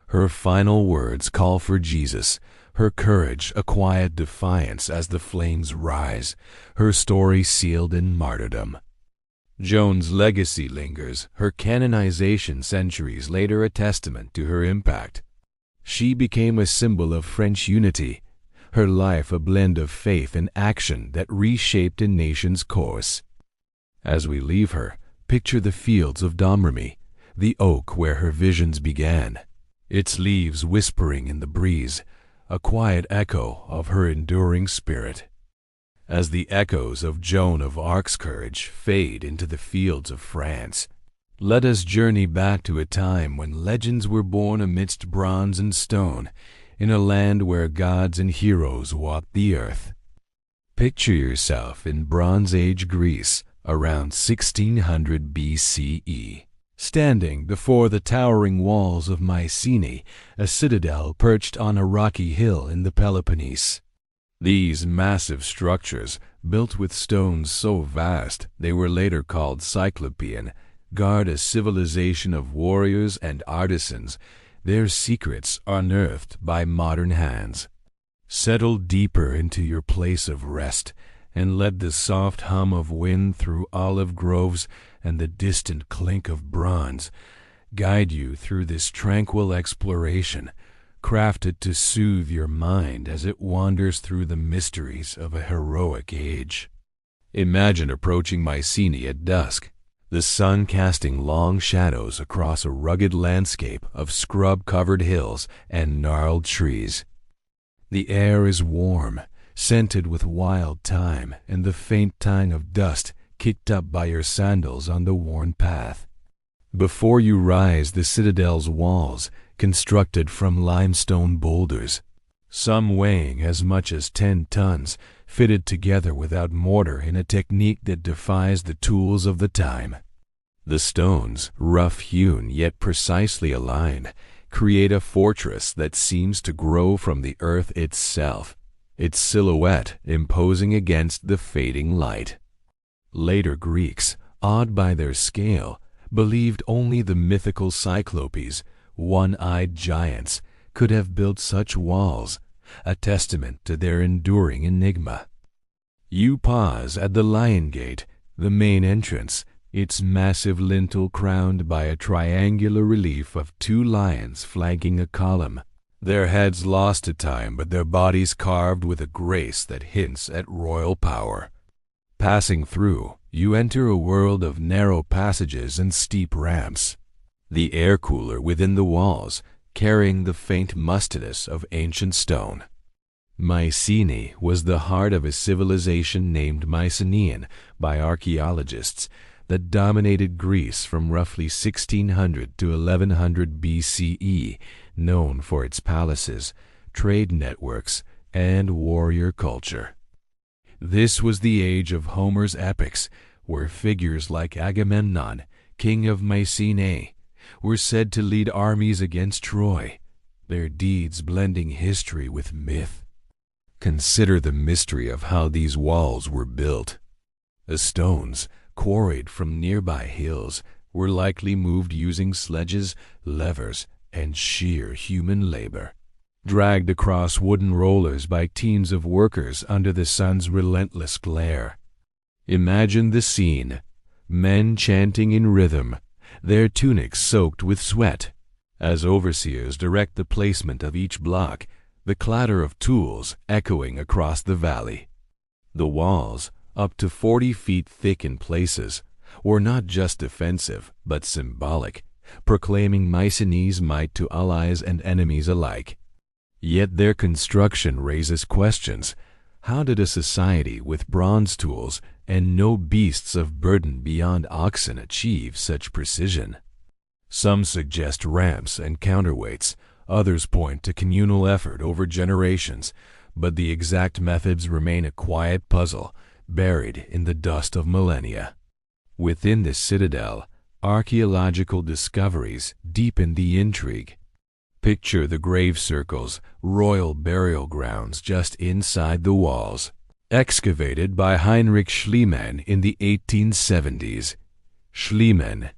B: Her final words call for Jesus, her courage a quiet defiance as the flames rise, her story sealed in martyrdom. Joan's legacy lingers, her canonization centuries later a testament to her impact. She became a symbol of French unity, her life a blend of faith and action that reshaped a nation's course. As we leave her, picture the fields of Domremy, the oak where her visions began, its leaves whispering in the breeze, a quiet echo of her enduring spirit. As the echoes of Joan of Arc's courage fade into the fields of France, let us journey back to a time when legends were born amidst bronze and stone, in a land where gods and heroes walked the earth. Picture yourself in Bronze Age Greece around 1600 BCE, standing before the towering walls of Mycenae, a citadel perched on a rocky hill in the Peloponnese. These massive structures, built with stones so vast they were later called Cyclopean, guard a civilization of warriors and artisans, their secrets unearthed by modern hands. Settle deeper into your place of rest, and let the soft hum of wind through olive groves and the distant clink of bronze guide you through this tranquil exploration, crafted to soothe your mind as it wanders through the mysteries of a heroic age. Imagine approaching Mycenae at dusk, the sun casting long shadows across a rugged landscape of scrub-covered hills and gnarled trees. The air is warm, scented with wild thyme and the faint tang of dust kicked up by your sandals on the worn path. Before you rise the citadel's walls, constructed from limestone boulders, some weighing as much as 10 tons, fitted together without mortar in a technique that defies the tools of the time. The stones, rough-hewn yet precisely aligned, create a fortress that seems to grow from the earth itself, its silhouette imposing against the fading light. Later Greeks, awed by their scale, believed only the mythical Cyclopes, one-eyed giants, could have built such walls, a testament to their enduring enigma. You pause at the Lion Gate, the main entrance, its massive lintel crowned by a triangular relief of 2 lions flanking a column, their heads lost to time but their bodies carved with a grace that hints at royal power. Passing through, you enter a world of narrow passages and steep ramps. The air cooler within the walls, carrying the faint mustiness of ancient stone. Mycenae was the heart of a civilization named Mycenaean by archaeologists that dominated Greece from roughly 1600 to 1100 BCE, known for its palaces, trade networks, and warrior culture. This was the age of Homer's epics, where figures like Agamemnon, king of Mycenae, were said to lead armies against Troy, their deeds blending history with myth. Consider the mystery of how these walls were built. The stones, quarried from nearby hills, were likely moved using sledges, levers, and sheer human labor, dragged across wooden rollers by teams of workers under the sun's relentless glare. Imagine the scene: men chanting in rhythm, their tunics soaked with sweat, as overseers direct the placement of each block, the clatter of tools echoing across the valley. The walls, up to 40 feet thick in places, were not just defensive, but symbolic, proclaiming Mycenae's might to allies and enemies alike. Yet their construction raises questions. How did a society with bronze tools and no beasts of burden beyond oxen achieve such precision? Some suggest ramps and counterweights, others point to communal effort over generations, but the exact methods remain a quiet puzzle, buried in the dust of millennia. Within the citadel, archaeological discoveries deepen the intrigue. Picture the grave circles, royal burial grounds just inside the walls, excavated by Heinrich Schliemann in the 1870s. Schliemann,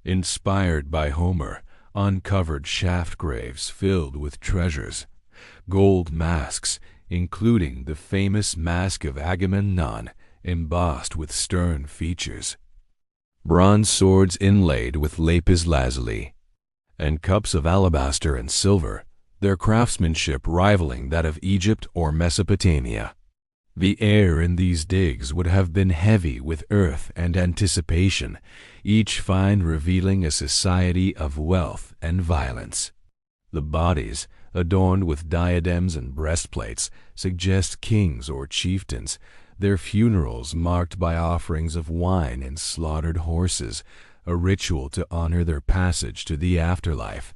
B: inspired by Homer, uncovered shaft graves filled with treasures, gold masks, including the famous Mask of Agamemnon, embossed with stern features, bronze swords inlaid with lapis lazuli, and cups of alabaster and silver, their craftsmanship rivaling that of Egypt or Mesopotamia. The air in these digs would have been heavy with earth and anticipation, each find revealing a society of wealth and violence. The bodies, adorned with diadems and breastplates, suggest kings or chieftains, their funerals marked by offerings of wine and slaughtered horses, a ritual to honor their passage to the afterlife.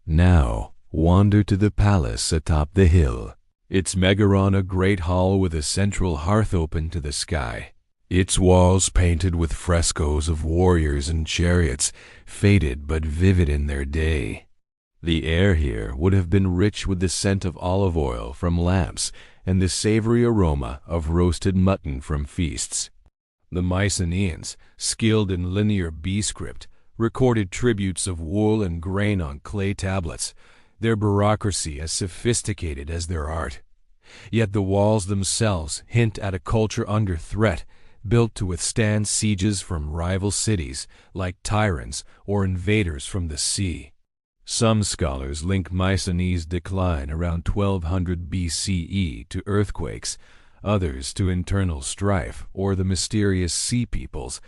B: Now, wander to the palace atop the hill. Its megaron a great hall with a central hearth open to the sky, its walls painted with frescoes of warriors and chariots, faded but vivid in their day. The air here would have been rich with the scent of olive oil from lamps and the savory aroma of roasted mutton from feasts. The Mycenaeans, skilled in linear B-script, recorded tributes of wool and grain on clay tablets, their bureaucracy as sophisticated as their art. Yet the walls themselves hint at a culture under threat, built to withstand sieges from rival cities like tyrants or invaders from the sea. Some scholars link Mycenae's decline around 1200 BCE to earthquakes, others to internal strife or the mysterious sea peoples,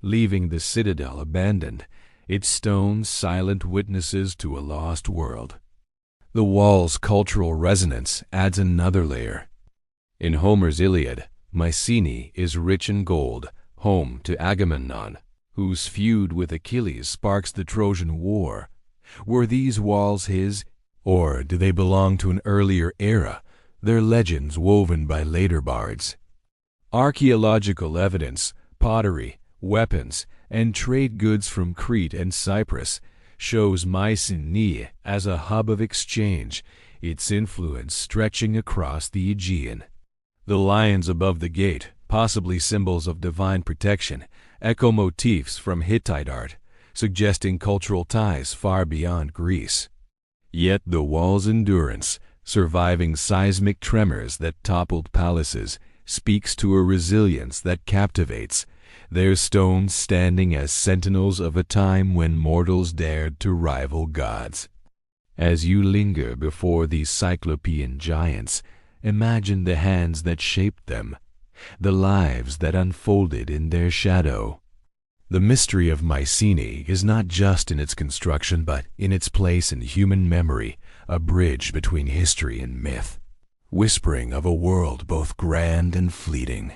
B: leaving the citadel abandoned, its stones silent witnesses to a lost world. The wall's cultural resonance adds another layer. In Homer's Iliad, Mycenae is rich in gold, home to Agamemnon, whose feud with Achilles sparks the Trojan War. Were these walls his, or do they belong to an earlier era, their legends woven by later bards? Archaeological evidence, pottery, weapons, and trade goods from Crete and Cyprus shows Mycenae as a hub of exchange, its influence stretching across the Aegean. The lions above the gate, possibly symbols of divine protection, echo motifs from Hittite art, suggesting cultural ties far beyond Greece. Yet the wall's endurance, surviving seismic tremors that toppled palaces, speaks to a resilience that captivates, their stones standing as sentinels of a time when mortals dared to rival gods. As you linger before these cyclopean giants, imagine the hands that shaped them, the lives that unfolded in their shadow. The mystery of Mycenae is not just in its construction, but in its place in human memory, a bridge between history and myth, whispering of a world both grand and fleeting.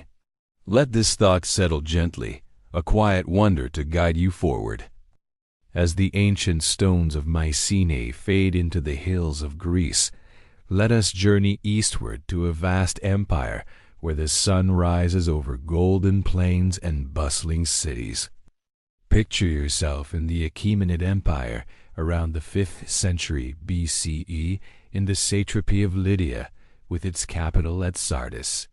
B: Let this thought settle gently, a quiet wonder to guide you forward. As the ancient stones of Mycenae fade into the hills of Greece, let us journey eastward to a vast empire where the sun rises over golden plains and bustling cities. Picture yourself in the Achaemenid Empire around the 5th century BCE in the satrapy of Lydia, with its capital at Sardis.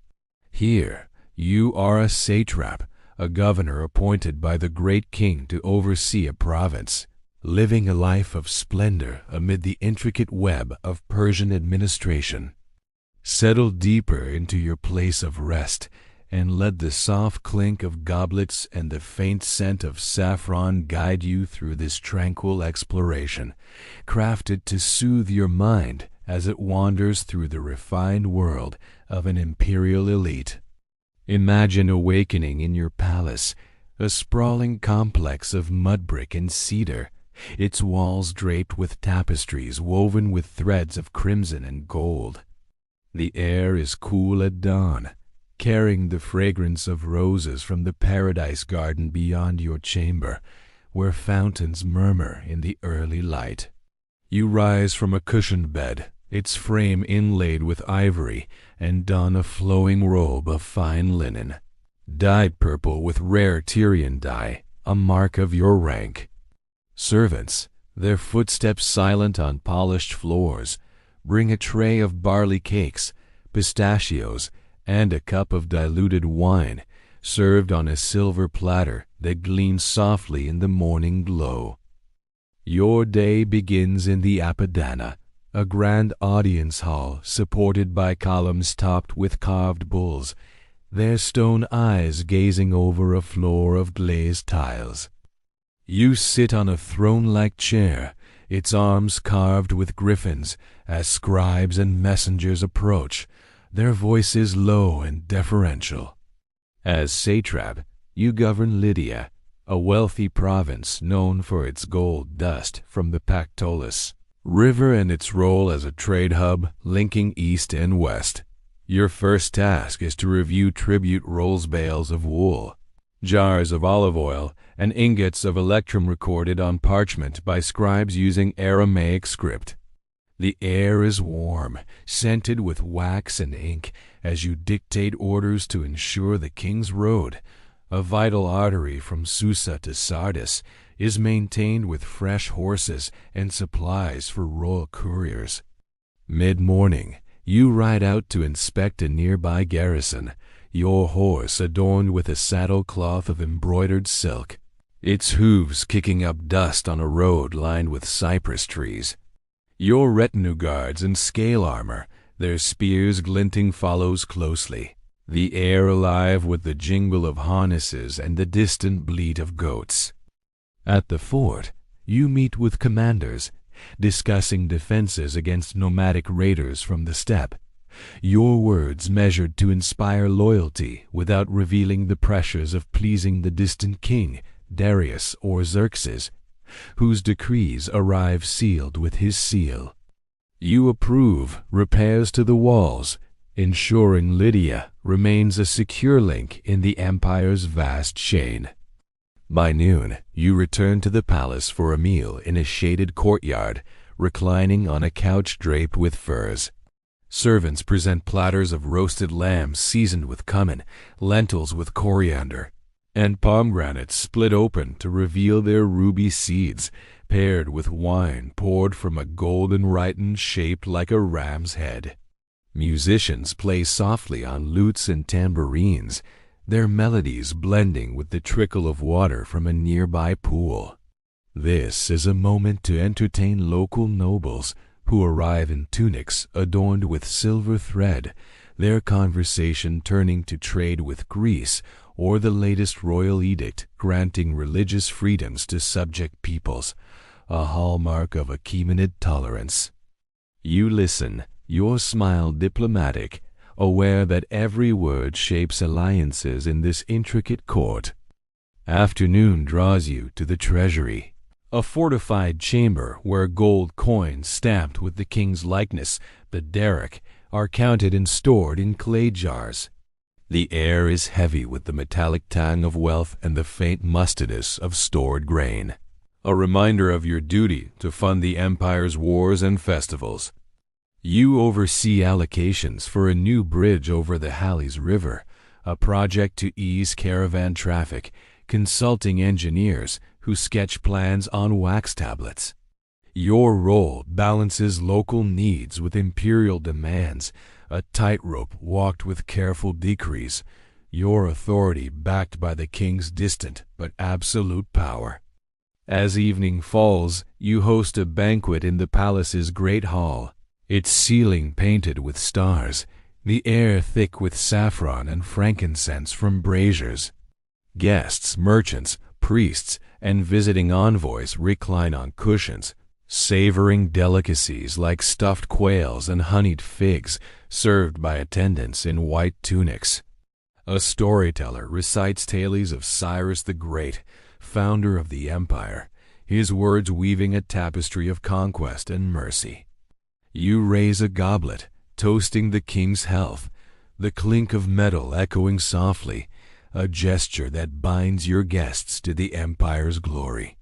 B: Here, you are a satrap, a governor appointed by the great king to oversee a province, living a life of splendor amid the intricate web of Persian administration. Settle deeper into your place of rest, and let the soft clink of goblets and the faint scent of saffron guide you through this tranquil exploration, crafted to soothe your mind as it wanders through the refined world of an imperial elite. Imagine awakening in your palace, a sprawling complex of mud brick and cedar, its walls draped with tapestries woven with threads of crimson and gold. The air is cool at dawn, carrying the fragrance of roses from the paradise garden beyond your chamber, where fountains murmur in the early light. You rise from a cushioned bed, its frame inlaid with ivory, and don a flowing robe of fine linen, dyed purple with rare Tyrian dye, a mark of your rank. Servants, their footsteps silent on polished floors, bring a tray of barley cakes, pistachios, and a cup of diluted wine, served on a silver platter that gleams softly in the morning glow. Your day begins in the Apadana, a grand audience hall supported by columns topped with carved bulls, their stone eyes gazing over a floor of glazed tiles. You sit on a throne-like chair, its arms carved with griffins, as scribes and messengers approach, their voices low and deferential. As satrap, you govern Lydia, a wealthy province known for its gold dust from the Pactolus River and its role as a trade hub linking east and west. Your first task is to review tribute rolls bales of wool, jars of olive oil, and ingots of electrum recorded on parchment by scribes using Aramaic script. The air is warm, scented with wax and ink, as you dictate orders to ensure the king's road, a vital artery from Susa to Sardis, is maintained with fresh horses and supplies for royal couriers. Mid-morning, you ride out to inspect a nearby garrison, your horse adorned with a saddle cloth of embroidered silk, its hooves kicking up dust on a road lined with cypress trees. Your retinue guards in scale armor, Their spears glinting follows closely, the air alive with the jingle of harnesses and the distant bleat of goats. At the fort, you meet with commanders, discussing defenses against nomadic raiders from the steppe, your words measured to inspire loyalty without revealing the pressures of pleasing the distant king, Darius or Xerxes, whose decrees arrive sealed with his seal. You approve repairs to the walls, ensuring Lydia remains a secure link in the empire's vast chain. By noon, you return to the palace for a meal in a shaded courtyard, reclining on a couch draped with furs. Servants present platters of roasted lamb seasoned with cumin, lentils with coriander, and pomegranates split open to reveal their ruby seeds, paired with wine poured from a golden rhyton shaped like a ram's head. Musicians play softly on lutes and tambourines, their melodies blending with the trickle of water from a nearby pool. This is a moment to entertain local nobles who arrive in tunics adorned with silver thread, their conversation turning to trade with Greece or the latest royal edict granting religious freedoms to subject peoples, a hallmark of Achaemenid tolerance. You listen, your smile diplomatic, aware that every word shapes alliances in this intricate court. Afternoon draws you to the treasury, a fortified chamber where gold coins stamped with the king's likeness, the derrick, are counted and stored in clay jars. The air is heavy with the metallic tang of wealth and the faint mustiness of stored grain, a reminder of your duty to fund the empire's wars and festivals. You oversee allocations for a new bridge over the Halys River, a project to ease caravan traffic, consulting engineers who sketch plans on wax tablets. Your role balances local needs with imperial demands, a tightrope walked with careful decrees, your authority backed by the king's distant but absolute power. As evening falls, you host a banquet in the palace's great hall, its ceiling painted with stars, the air thick with saffron and frankincense from braziers. Guests, merchants, priests, and visiting envoys recline on cushions, savoring delicacies like stuffed quails and honeyed figs served by attendants in white tunics. A storyteller recites tales of Cyrus the Great, founder of the empire, his words weaving a tapestry of conquest and mercy. You raise a goblet, toasting the king's health, the clink of metal echoing softly, a gesture that binds your guests to the empire's glory.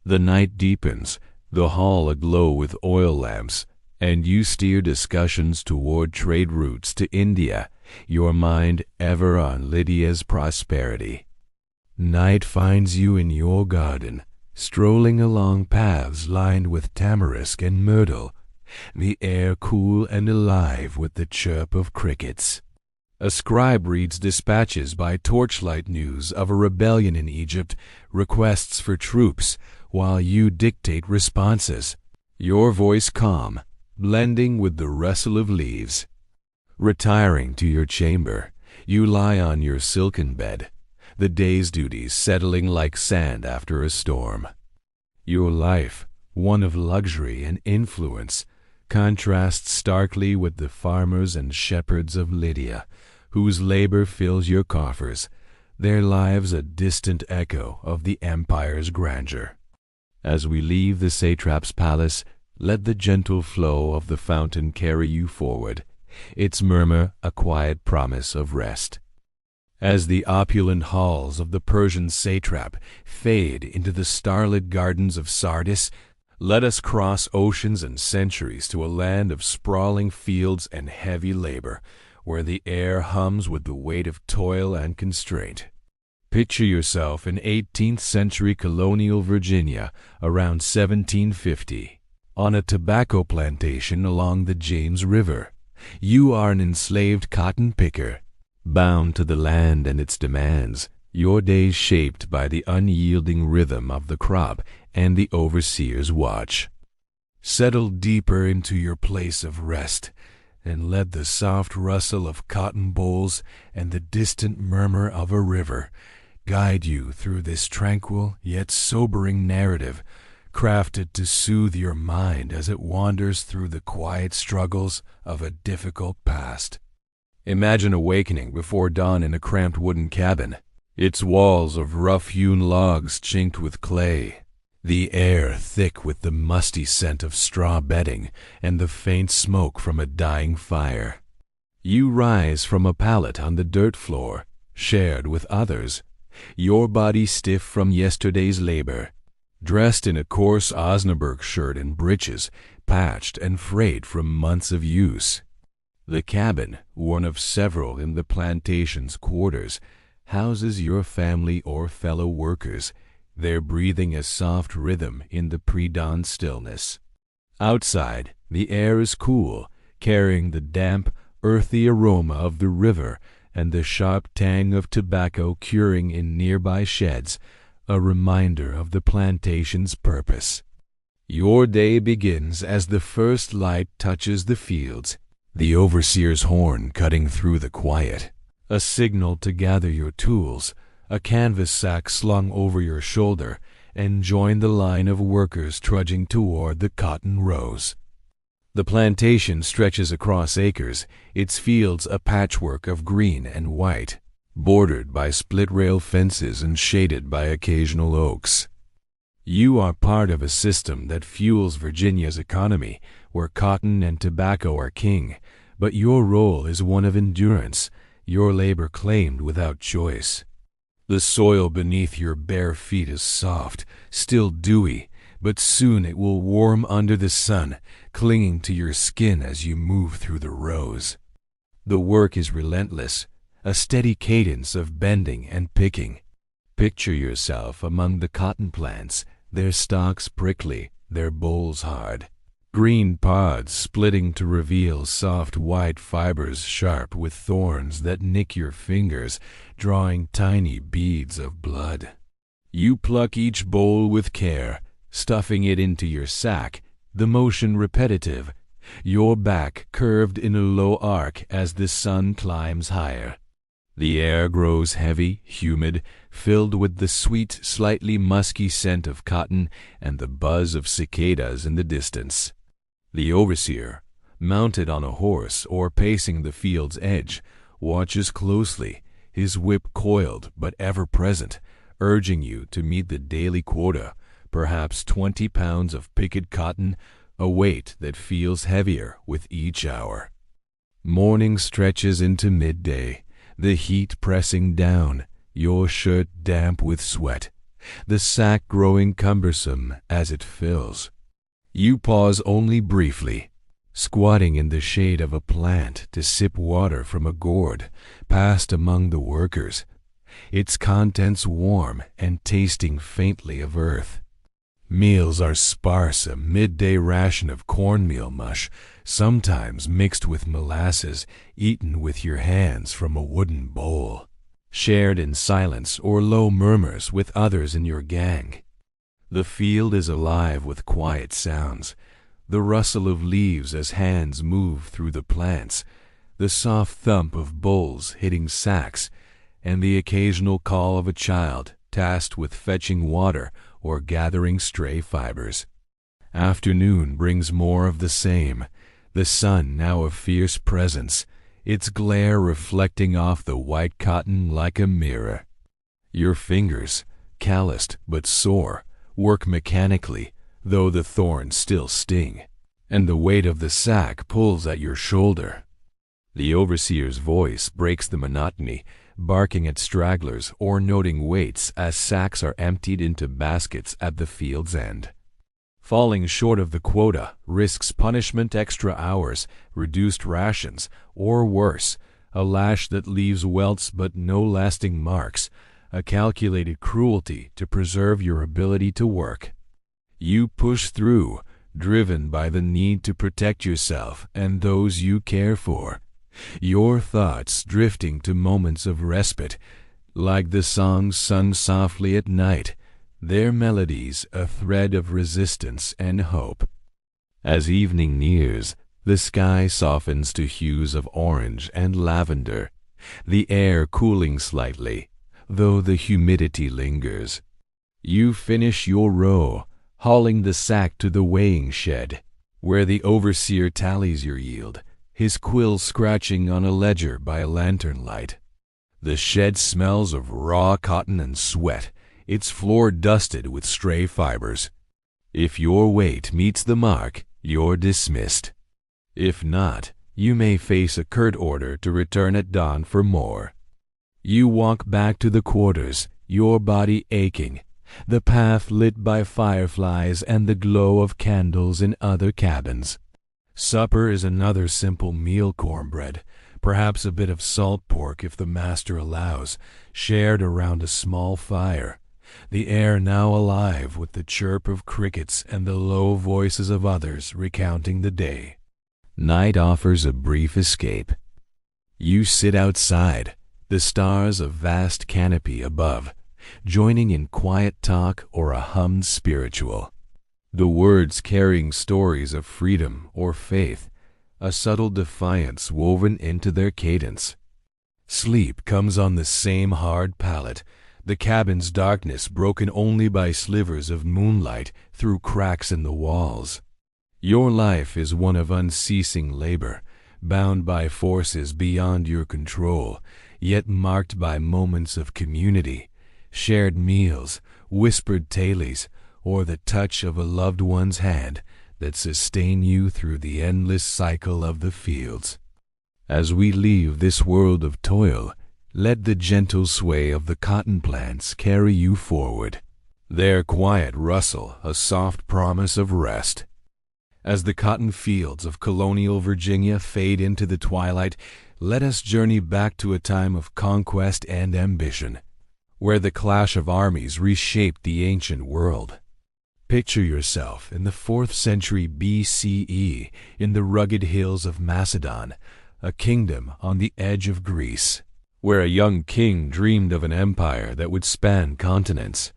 B: The night deepens, the hall aglow with oil lamps, and you steer discussions toward trade routes to India, your mind ever on Lydia's prosperity. Night finds you in your garden, strolling along paths lined with tamarisk and myrtle, the air cool and alive with the chirp of crickets. A scribe reads dispatches by torchlight news of a rebellion in Egypt, requests for troops, while you dictate responses, your voice calm, blending with the rustle of leaves. Retiring to your chamber, you lie on your silken bed, the day's duties settling like sand after a storm. Your life, one of luxury and influence, contrasts starkly with the farmers and shepherds of Lydia, whose labor fills your coffers, their lives a distant echo of the empire's grandeur. As we leave the satrap's palace, let the gentle flow of the fountain carry you forward, its murmur a quiet promise of rest. As the opulent halls of the Persian satrap fade into the starlit gardens of Sardis, let us cross oceans and centuries to a land of sprawling fields and heavy labor, where the air hums with the weight of toil and constraint. Picture yourself in 18th century colonial Virginia around 1750, on a tobacco plantation along the James River. You are an enslaved cotton picker, bound to the land and its demands, your days shaped by the unyielding rhythm of the crop and the overseer's watch. Settle deeper into your place of rest, and let the soft rustle of cotton bolls and the distant murmur of a river guide you through this tranquil yet sobering narrative, crafted to soothe your mind as it wanders through the quiet struggles of a difficult past. Imagine awakening before dawn in a cramped wooden cabin, its walls of rough-hewn logs chinked with clay, the air thick with the musty scent of straw bedding and the faint smoke from a dying fire. You rise from a pallet on the dirt floor, shared with others, your body stiff from yesterday's labor, dressed in a coarse Osnaburg shirt and breeches, patched and frayed from months of use. The cabin, one of several in the plantation's quarters, houses your family or fellow workers, their breathing a soft rhythm in the pre-dawn stillness. Outside, the air is cool, carrying the damp, earthy aroma of the river and the sharp tang of tobacco curing in nearby sheds, a reminder of the plantation's purpose. Your day begins as the first light touches the fields, the overseer's horn cutting through the quiet, a signal to gather your tools, a canvas sack slung over your shoulder, and join the line of workers trudging toward the cotton rows. The plantation stretches across acres, its fields a patchwork of green and white, bordered by split-rail fences and shaded by occasional oaks. You are part of a system that fuels Virginia's economy, where cotton and tobacco are king, but your role is one of endurance, your labor claimed without choice. The soil beneath your bare feet is soft, still dewy, but soon it will warm under the sun, clinging to your skin as you move through the rows. The work is relentless, a steady cadence of bending and picking. Picture yourself among the cotton plants, their stalks prickly, their bolls hard. Green pods splitting to reveal soft white fibers sharp with thorns that nick your fingers, drawing tiny beads of blood. You pluck each boll with care, stuffing it into your sack, the motion repetitive, your back curved in a low arc as the sun climbs higher. The air grows heavy, humid, filled with the sweet, slightly musky scent of cotton and the buzz of cicadas in the distance. The overseer, mounted on a horse or pacing the field's edge, watches closely, his whip coiled but ever present, urging you to meet the daily quota, perhaps 20 pounds of picked cotton, a weight that feels heavier with each hour. Morning stretches into midday, the heat pressing down, your shirt damp with sweat, the sack growing cumbersome as it fills. You pause only briefly, squatting in the shade of a plant to sip water from a gourd passed among the workers, its contents warm and tasting faintly of earth. Meals are sparse, a midday ration of cornmeal mush, sometimes mixed with molasses, eaten with your hands from a wooden bowl, shared in silence or low murmurs with others in your gang. The field is alive with quiet sounds, the rustle of leaves as hands move through the plants, the soft thump of bowls hitting sacks, and the occasional call of a child tasked with fetching water or gathering stray fibers. Afternoon brings more of the same, the sun now a fierce presence, its glare reflecting off the white cotton like a mirror. Your fingers, calloused but sore, work mechanically, though the thorns still sting, and the weight of the sack pulls at your shoulder. The overseer's voice breaks the monotony, barking at stragglers or noting weights as sacks are emptied into baskets at the field's end. Falling short of the quota risks punishment, extra hours, reduced rations, or worse, a lash that leaves welts but no lasting marks, a calculated cruelty to preserve your ability to work. You push through, driven by the need to protect yourself and those you care for, your thoughts drifting to moments of respite, like the songs sung softly at night, their melodies a thread of resistance and hope. As evening nears, The sky softens to hues of orange and lavender, the air cooling slightly, though the humidity lingers. You finish your row, hauling the sack to the weighing shed, where the overseer tallies your yield, his quill scratching on a ledger by a lantern light. The shed smells of raw cotton and sweat, its floor dusted with stray fibers. If your weight meets the mark, you're dismissed. If not, you may face a curt order to return at dawn for more. You walk back to the quarters, your body aching, the path lit by fireflies and the glow of candles in other cabins. Supper is another simple meal: cornbread, perhaps a bit of salt pork if the master allows, shared around a small fire, the air now alive with the chirp of crickets and the low voices of others recounting the day. Night offers a brief escape. You sit outside, the stars a vast canopy above, joining in quiet talk or a hummed spiritual, the words carrying stories of freedom or faith, a subtle defiance woven into their cadence. Sleep comes on the same hard pallet, the cabin's darkness broken only by slivers of moonlight through cracks in the walls. Your life is one of unceasing labor, bound by forces beyond your control, yet marked by moments of community, shared meals, whispered tales, or the touch of a loved one's hand that sustain you through the endless cycle of the fields. As we leave this world of toil, let the gentle sway of the cotton plants carry you forward, their quiet rustle a soft promise of rest. As the cotton fields of colonial Virginia fade into the twilight, let us journey back to a time of conquest and ambition, where the clash of armies reshaped the ancient world. Picture yourself in the 4th century BCE in the rugged hills of Macedon, a kingdom on the edge of Greece, where a young king dreamed of an empire that would span continents.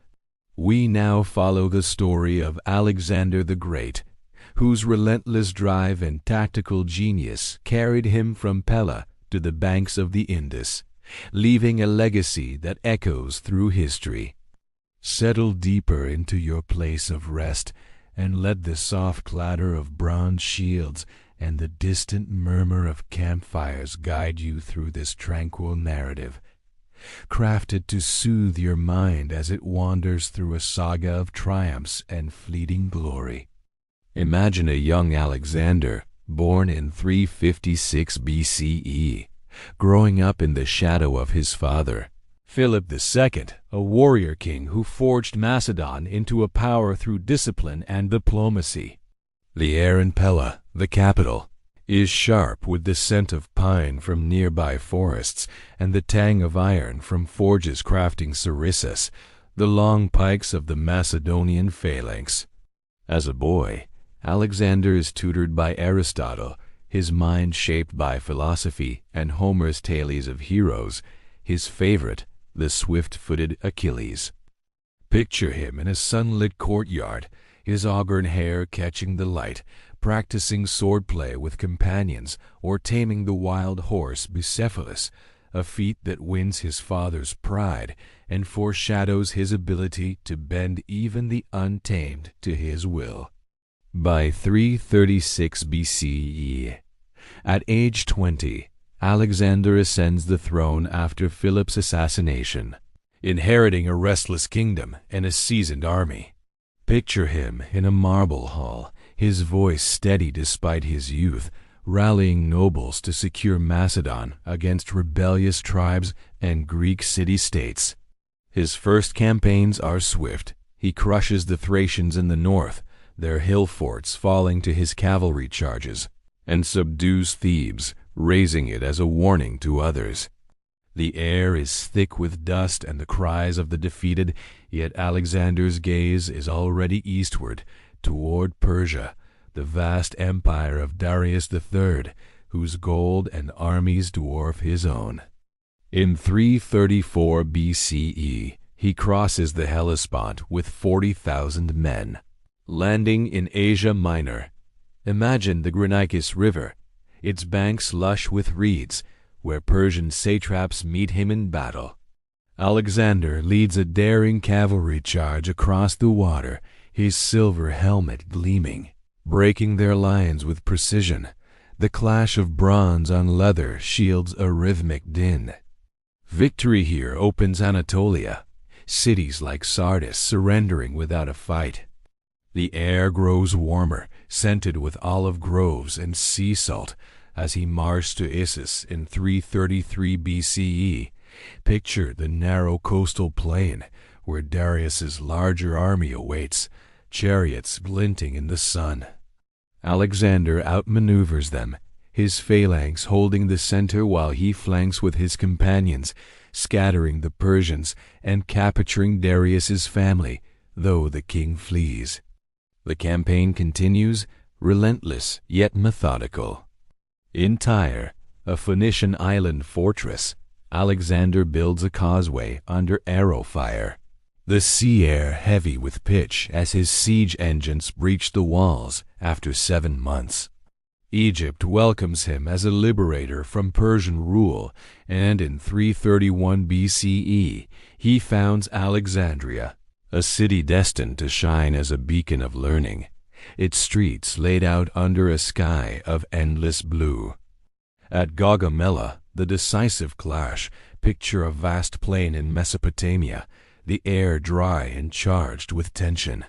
B: We now follow the story of Alexander the Great, whose relentless drive and tactical genius carried him from Pella to the banks of the Indus, leaving a legacy that echoes through history. Settle deeper into your place of rest, and let the soft clatter of bronze shields and the distant murmur of campfires guide you through this tranquil narrative, crafted to soothe your mind as it wanders through a saga of triumphs and fleeting glory. Imagine a young Alexander, born in 356 BCE, growing up in the shadow of his father, Philip II, a warrior king who forged Macedon into a power through discipline and diplomacy. The air in Pella, the capital, is sharp with the scent of pine from nearby forests and the tang of iron from forges crafting sarissas, the long pikes of the Macedonian phalanx. As a boy, Alexander is tutored by Aristotle, his mind shaped by philosophy and Homer's tales of heroes, his favorite, the swift-footed Achilles. Picture him in a sunlit courtyard, his auburn hair catching the light, practicing swordplay with companions or taming the wild horse Bucephalus, a feat that wins his father's pride and foreshadows his ability to bend even the untamed to his will. By 336 BCE, at age 20, Alexander ascends the throne after Philip's assassination, inheriting a restless kingdom and a seasoned army. Picture him in a marble hall, his voice steady despite his youth, rallying nobles to secure Macedon against rebellious tribes and Greek city-states. His first campaigns are swift. He crushes the Thracians in the north, their hill forts falling to his cavalry charges, and subdues Thebes, raising it as a warning to others. The air is thick with dust and the cries of the defeated, yet Alexander's gaze is already eastward, toward Persia, the vast empire of Darius III, whose gold and armies dwarf his own. In 334 BCE, he crosses the Hellespont with 40,000 men, landing in Asia Minor, Imagine the Granicus River, its banks lush with reeds, where Persian satraps meet him in battle. Alexander leads a daring cavalry charge across the water, his silver helmet gleaming, breaking their lines with precision. The clash of bronze on leather shields a rhythmic din. Victory here opens Anatolia, cities like Sardis surrendering without a fight. The air grows warmer, scented with olive groves and sea salt, as he marched to Issus in 333 BCE. Picture the narrow coastal plain where Darius's larger army awaits, chariots glinting in the sun. Alexander outmaneuvers them, his phalanx holding the center while he flanks with his companions, scattering the Persians and capturing Darius's family, though the king flees. The campaign continues, relentless yet methodical. In Tyre, a Phoenician island fortress, Alexander builds a causeway under arrow fire, the sea air heavy with pitch as his siege engines breach the walls after 7 months. Egypt welcomes him as a liberator from Persian rule, and in 331 BCE he founds Alexandria, a city destined to shine as a beacon of learning, its streets laid out under a sky of endless blue. At Gaugamela, the decisive clash, picture a vast plain in Mesopotamia, the air dry and charged with tension.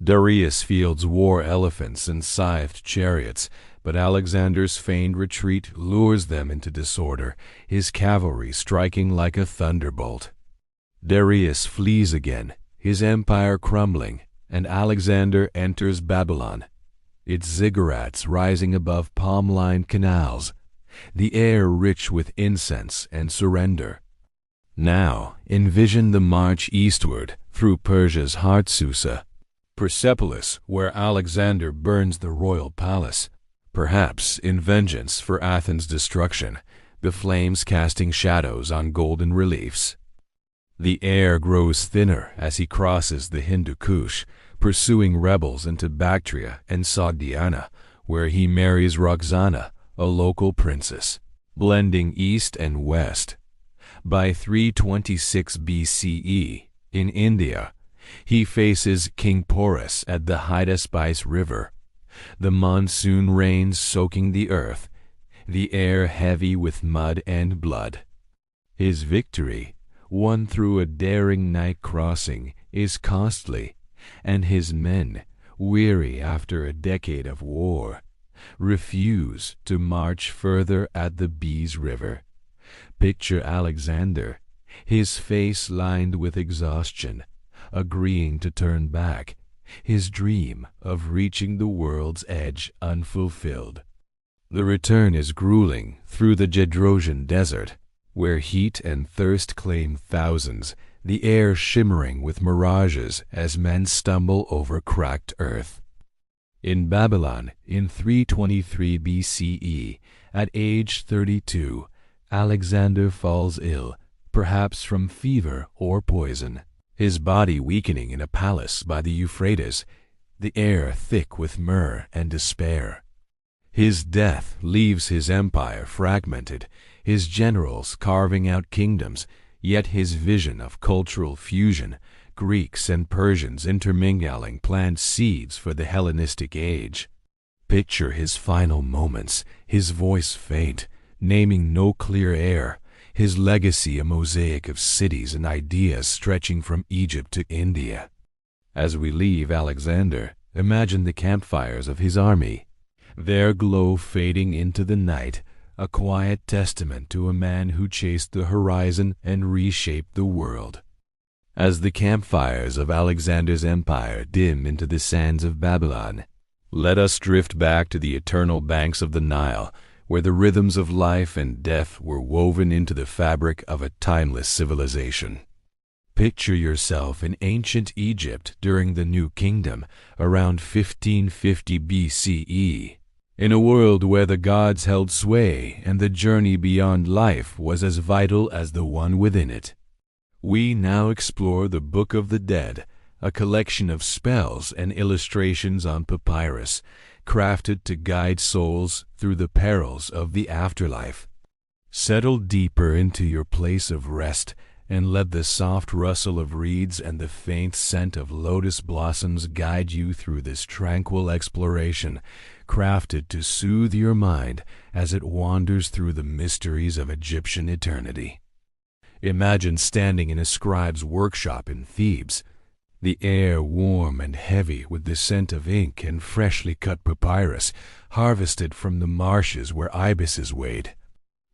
B: Darius fields war elephants and scythed chariots, but Alexander's feigned retreat lures them into disorder, his cavalry striking like a thunderbolt. Darius flees again, his empire crumbling, and Alexander enters Babylon, its ziggurats rising above palm-lined canals, the air rich with incense and surrender. Now envision the march eastward through Persia's heart Susa, Persepolis, where Alexander burns the royal palace, perhaps in vengeance for Athens' destruction, the flames casting shadows on golden reliefs. The air grows thinner as he crosses the Hindu Kush, pursuing rebels into Bactria and Sogdiana, where he marries Roxana, a local princess, blending east and west. By 326 BCE, in India, he faces King Porus at the Hydaspes River, the monsoon rains soaking the earth, the air heavy with mud and blood. His victory, won through a daring night crossing, is costly, and his men, weary after a decade of war, refuse to march further at the Bees River. Picture Alexander, his face lined with exhaustion, agreeing to turn back, his dream of reaching the world's edge unfulfilled. The return is grueling through the Gedrosian desert, where heat and thirst claim thousands, the air shimmering with mirages as men stumble over cracked earth. In Babylon, in 323 BCE, at age 32, Alexander falls ill, perhaps from fever or poison, his body weakening in a palace by the Euphrates, the air thick with myrrh and despair. His death leaves his empire fragmented, his generals carving out kingdoms, yet his vision of cultural fusion, Greeks and Persians intermingling, plants seeds for the Hellenistic age. Picture his final moments, his voice faint, naming no clear air, his legacy a mosaic of cities and ideas stretching from Egypt to India. As we leave Alexander, imagine the campfires of his army, their glow fading into the night, a quiet testament to a man who chased the horizon and reshaped the world. As the campfires of Alexander's empire dim into the sands of Babylon, let us drift back to the eternal banks of the Nile, where the rhythms of life and death were woven into the fabric of a timeless civilization. Picture yourself in ancient Egypt during the New Kingdom, around 1550 BCE, in a world where the gods held sway and the journey beyond life was as vital as the one within it. We now explore the Book of the Dead, a collection of spells and illustrations on papyrus, crafted to guide souls through the perils of the afterlife. Settle deeper into your place of rest and let the soft rustle of reeds and the faint scent of lotus blossoms guide you through this tranquil exploration, crafted to soothe your mind as it wanders through the mysteries of Egyptian eternity. Imagine standing in a scribe's workshop in Thebes, the air warm and heavy with the scent of ink and freshly cut papyrus, harvested from the marshes where ibises wade.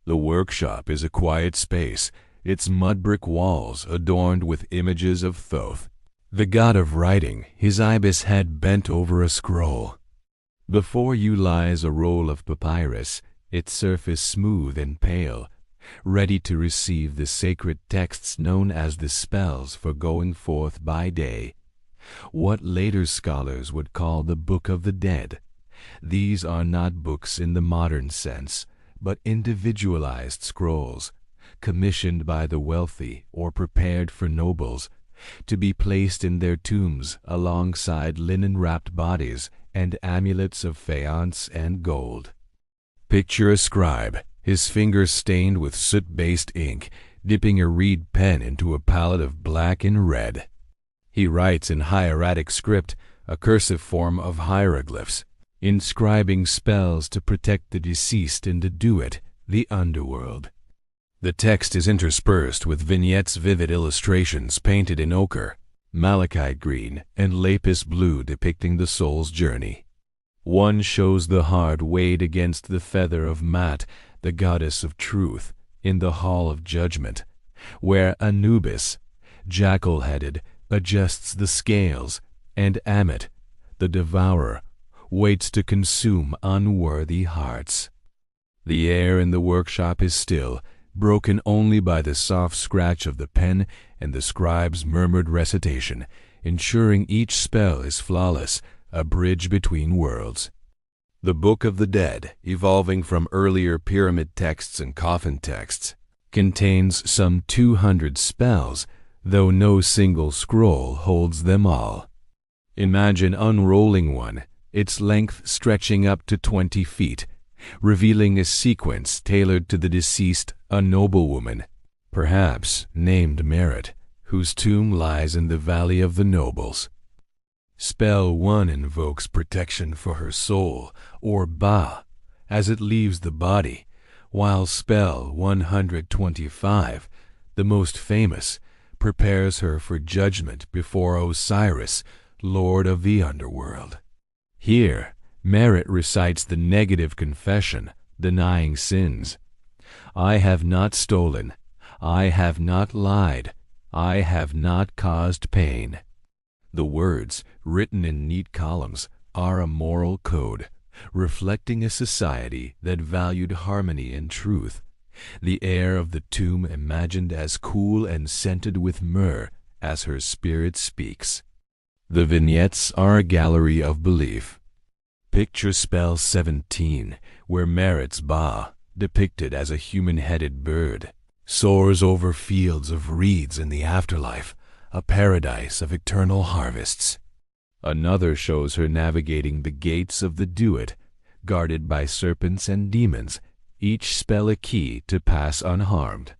B: The workshop is a quiet space, its mud brick walls adorned with images of Thoth, the god of writing, his ibis head bent over a scroll. Before you lies a roll of papyrus, its surface smooth and pale, ready to receive the sacred texts known as the spells for going forth by day, what later scholars would call the Book of the Dead. These are not books in the modern sense, but individualized scrolls, commissioned by the wealthy or prepared for nobles, to be placed in their tombs alongside linen-wrapped bodies and amulets of faience and gold. Picture a scribe, his fingers stained with soot-based ink, dipping a reed pen into a palette of black and red. He writes in hieratic script, a cursive form of hieroglyphs, inscribing spells to protect the deceased in the Duat, the underworld. The text is interspersed with vignettes, vivid illustrations painted in ochre, malachite green, and lapis blue depicting the soul's journey. One shows the heart weighed against the feather of Mat, the goddess of truth, in the hall of judgment, where Anubis, jackal-headed, adjusts the scales, and Ammit, the devourer, waits to consume unworthy hearts. The air in the workshop is still, broken only by the soft scratch of the pen and the scribe's murmured recitation, ensuring each spell is flawless, a bridge between worlds. The Book of the Dead, evolving from earlier pyramid texts and coffin texts, contains some 200 spells, though no single scroll holds them all. Imagine unrolling one, its length stretching up to 20 feet, revealing a sequence tailored to the deceased, a noblewoman, perhaps named Merit, whose tomb lies in the Valley of the Nobles. Spell 1 invokes protection for her soul, or Ba, as it leaves the body, while spell 125, the most famous, prepares her for judgment before Osiris, Lord of the underworld. Here, Merit recites the negative confession, denying sins. I have not stolen. I have not lied. I have not caused pain. The words, written in neat columns, are a moral code, reflecting a society that valued harmony and truth. The air of the tomb imagined as cool and scented with myrrh as her spirit speaks. The vignettes are a gallery of belief. Picture spell 17, where Merit's Ba, depicted as a human-headed bird, soars over fields of reeds in the afterlife, a paradise of eternal harvests. Another shows her navigating the gates of the Duat, guarded by serpents and demons, each spell a key to pass unharmed.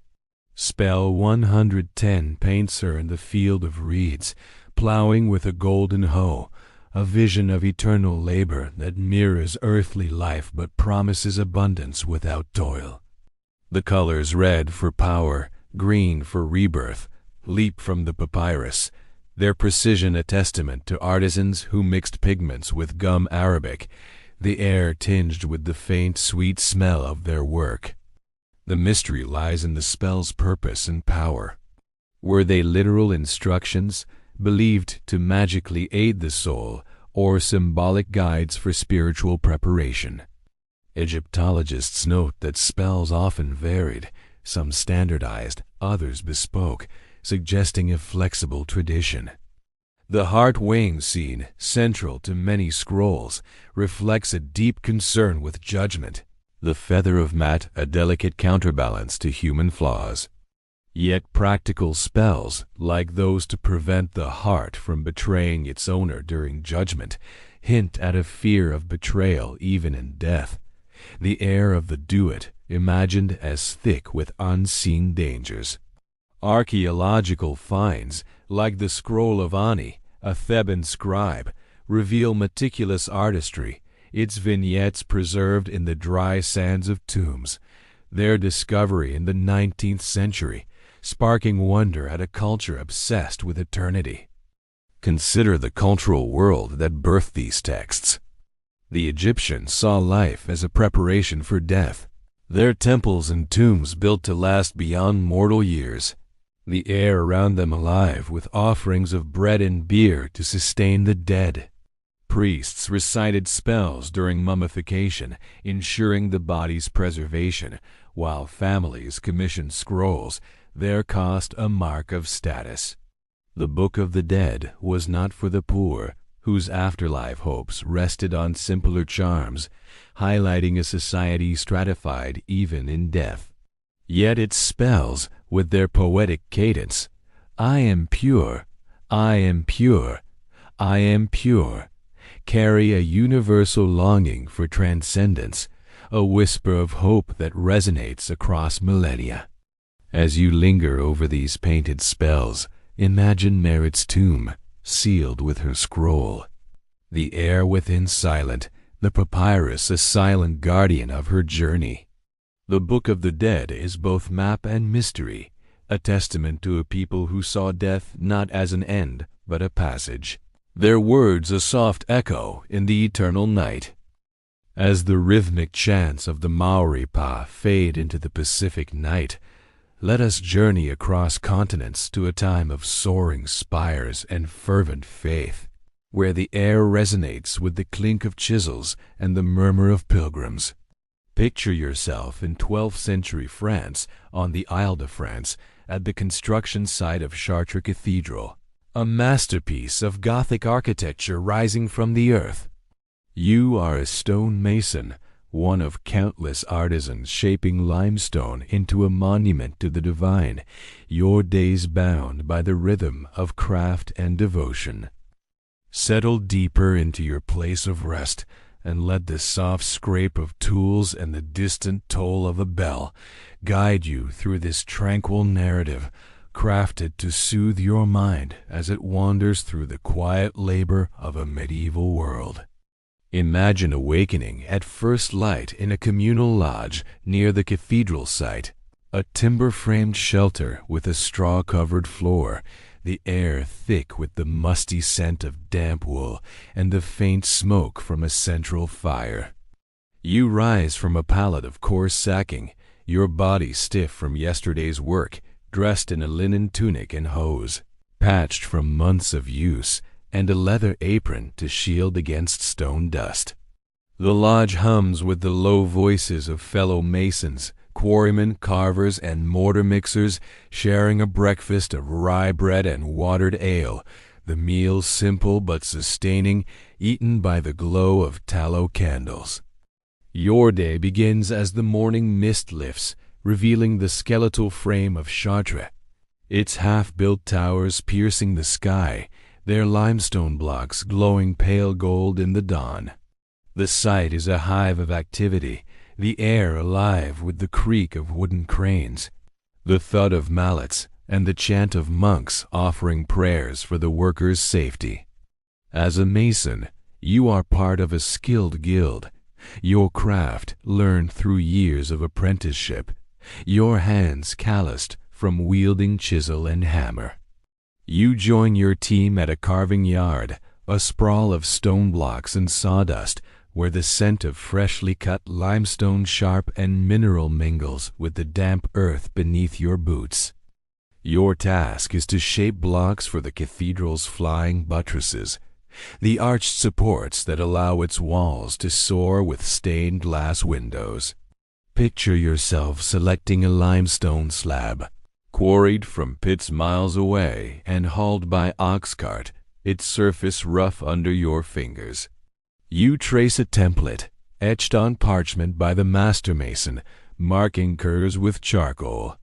B: Spell 110 paints her in the field of reeds, plowing with a golden hoe, a vision of eternal labor that mirrors earthly life but promises abundance without toil. The colors red for power, green for rebirth, leap from the papyrus, their precision a testament to artisans who mixed pigments with gum arabic, the air tinged with the faint, sweet smell of their work. The mystery lies in the spell's purpose and power. Were they literal instructions, believed to magically aid the soul, or symbolic guides for spiritual preparation? Egyptologists note that spells often varied, some standardized, others bespoke, suggesting a flexible tradition. The heart-weighing scene, central to many scrolls, reflects a deep concern with judgment, the feather of Mat a delicate counterbalance to human flaws. Yet practical spells, like those to prevent the heart from betraying its owner during judgment, hint at a fear of betrayal even in death. The air of the do-it, imagined as thick with unseen dangers. Archaeological finds, like the Scroll of Ani, a Theban scribe, reveal meticulous artistry, its vignettes preserved in the dry sands of tombs. Their discovery in the 19th century, sparking wonder at a culture obsessed with eternity. Consider the cultural world that birthed these texts. The Egyptians saw life as a preparation for death. Their temples and tombs built to last beyond mortal years. The air around them alive with offerings of bread and beer to sustain the dead. Priests recited spells during mummification, ensuring the body's preservation, while families commissioned scrolls, their cost a mark of status. The Book of the Dead was not for the poor, whose afterlife hopes rested on simpler charms, highlighting a society stratified even in death. Yet its spells, with their poetic cadence, "I am pure, I am pure, I am pure," carry a universal longing for transcendence, a whisper of hope that resonates across millennia. As you linger over these painted spells, imagine Merit's tomb, sealed with her scroll. The air within silent, the papyrus a silent guardian of her journey. The Book of the Dead is both map and mystery, a testament to a people who saw death not as an end, but a passage. Their words a soft echo in the eternal night. As the rhythmic chants of the Maori Pa fade into the Pacific night, let us journey across continents to a time of soaring spires and fervent faith, where the air resonates with the clink of chisels and the murmur of pilgrims. Picture yourself in 12th century France on the Isle de France at the construction site of Chartres Cathedral, a masterpiece of Gothic architecture rising from the earth. You are a stone mason, one of countless artisans shaping limestone into a monument to the divine, your days bound by the rhythm of craft and devotion. Settle deeper into your place of rest, and let the soft scrape of tools and the distant toll of a bell guide you through this tranquil narrative, crafted to soothe your mind as it wanders through the quiet labor of a medieval world. Imagine awakening at first light in a communal lodge near the cathedral site, a timber-framed shelter with a straw-covered floor, the air thick with the musty scent of damp wool and the faint smoke from a central fire. You rise from a pallet of coarse sacking, your body stiff from yesterday's work, dressed in a linen tunic and hose, patched from months of use, and a leather apron to shield against stone dust. The lodge hums with the low voices of fellow masons, quarrymen, carvers, and mortar mixers, sharing a breakfast of rye bread and watered ale, the meal simple but sustaining, eaten by the glow of tallow candles. Your day begins as the morning mist lifts, revealing the skeletal frame of Chartres, its half-built towers piercing the sky, their limestone blocks glowing pale gold in the dawn. The site is a hive of activity, the air alive with the creak of wooden cranes, the thud of mallets, and the chant of monks offering prayers for the workers' safety. As a mason, you are part of a skilled guild, your craft learned through years of apprenticeship, your hands calloused from wielding chisel and hammer. You join your team at a carving yard, a sprawl of stone blocks and sawdust, where the scent of freshly cut limestone sharp and mineral mingles with the damp earth beneath your boots. Your task is to shape blocks for the cathedral's flying buttresses, the arched supports that allow its walls to soar with stained glass windows. Picture yourself selecting a limestone slab, quarried from pits miles away and hauled by ox cart, its surface rough under your fingers. You trace a template, etched on parchment by the master mason, marking curves with charcoal.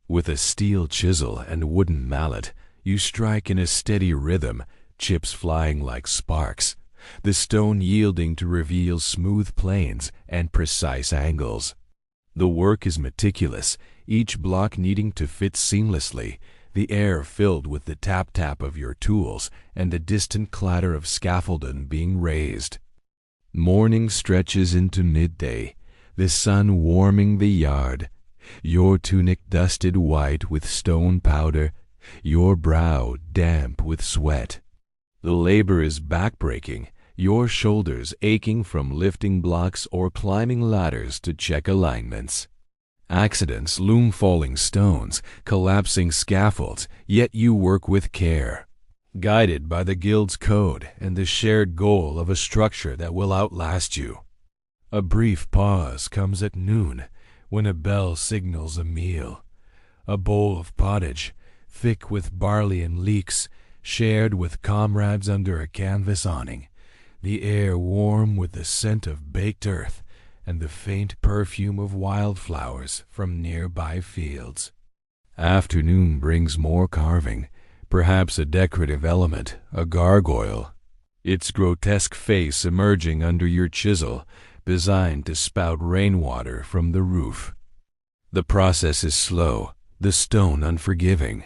B: With a steel chisel and wooden mallet, you strike in a steady rhythm, chips flying like sparks, the stone yielding to reveal smooth planes and precise angles. The work is meticulous, each block needing to fit seamlessly, the air filled with the tap-tap of your tools and the distant clatter of scaffolding being raised. Morning stretches into midday, the sun warming the yard, your tunic dusted white with stone powder, your brow damp with sweat. The labor is backbreaking, your shoulders aching from lifting blocks or climbing ladders to check alignments. Accidents loom, falling stones, collapsing scaffolds, yet you work with care, guided by the guild's code and the shared goal of a structure that will outlast you. A brief pause comes at noon, when a bell signals a meal. A bowl of pottage, thick with barley and leeks, shared with comrades under a canvas awning, the air warm with the scent of baked earth and the faint perfume of wildflowers from nearby fields. Afternoon brings more carving, perhaps a decorative element, a gargoyle, its grotesque face emerging under your chisel, designed to spout rainwater from the roof. The process is slow, the stone unforgiving,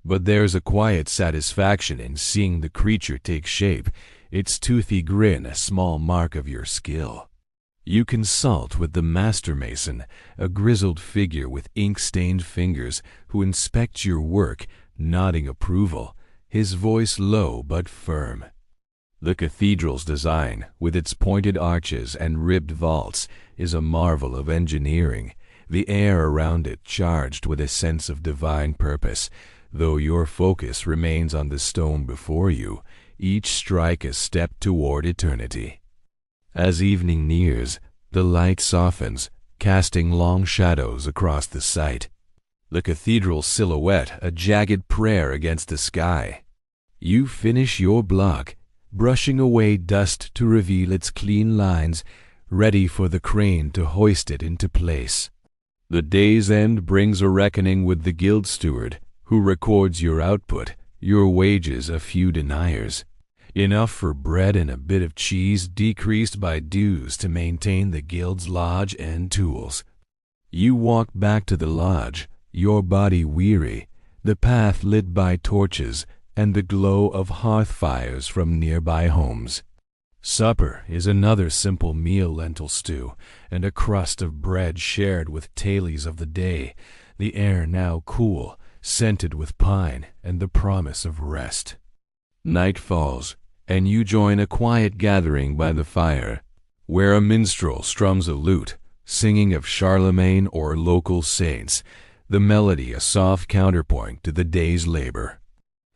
B: but there's a quiet satisfaction in seeing the creature take shape, its toothy grin a small mark of your skill. You consult with the master mason, a grizzled figure with ink-stained fingers, who inspects your work, nodding approval, his voice low but firm. The cathedral's design, with its pointed arches and ribbed vaults, is a marvel of engineering, the air around it charged with a sense of divine purpose, though your focus remains on the stone before you, each strike a step toward eternity. As evening nears, the light softens, casting long shadows across the site. The cathedral silhouette a jagged prayer against the sky. You finish your block, brushing away dust to reveal its clean lines, ready for the crane to hoist it into place. The day's end brings a reckoning with the guild steward, who records your output, your wages a few deniers. Enough for bread and a bit of cheese, decreased by dues to maintain the guild's lodge and tools. You walk back to the lodge, your body weary, the path lit by torches and the glow of hearth fires from nearby homes. Supper is another simple meal, lentil stew, and a crust of bread shared with tailies of the day, the air now cool, scented with pine and the promise of rest. Night falls, and you join a quiet gathering by the fire, where a minstrel strums a lute, singing of Charlemagne or local saints, the melody a soft counterpoint to the day's labor.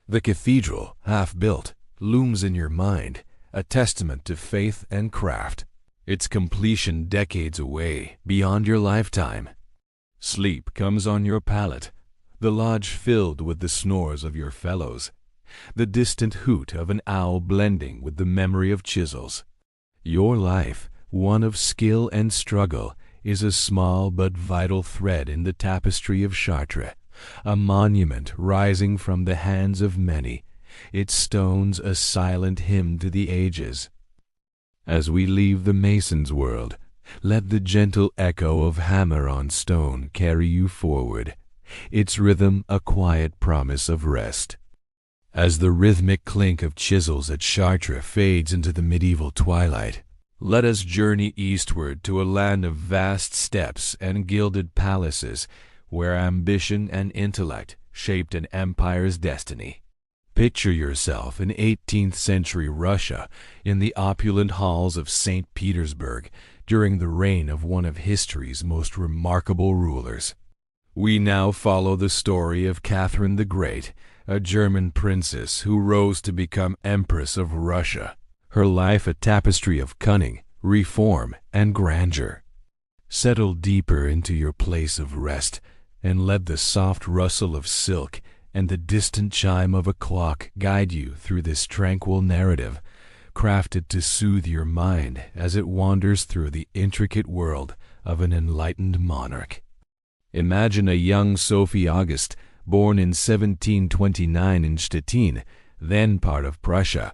B: The cathedral, half-built, looms in your mind, a testament to faith and craft, its completion decades away, beyond your lifetime. Sleep comes on your palate, the lodge filled with the snores of your fellows, the distant hoot of an owl blending with the memory of chisels. Your life, one of skill and struggle, is a small but vital thread in the tapestry of Chartres, a monument rising from the hands of many, its stones a silent hymn to the ages. As we leave the mason's world, let the gentle echo of hammer on stone carry you forward, its rhythm a quiet promise of rest. As the rhythmic clink of chisels at Chartres fades into the medieval twilight, let us journey eastward to a land of vast steppes and gilded palaces, where ambition and intellect shaped an empire's destiny. Picture yourself in 18th century Russia, in the opulent halls of St. Petersburg, during the reign of one of history's most remarkable rulers. We now follow the story of Catherine the Great, a German princess who rose to become Empress of Russia, her life a tapestry of cunning, reform, and grandeur. Settle deeper into your place of rest, and let the soft rustle of silk and the distant chime of a clock guide you through this tranquil narrative, crafted to soothe your mind as it wanders through the intricate world of an enlightened monarch. Imagine a young Sophie August, born in 1729 in Stettin, then part of Prussia.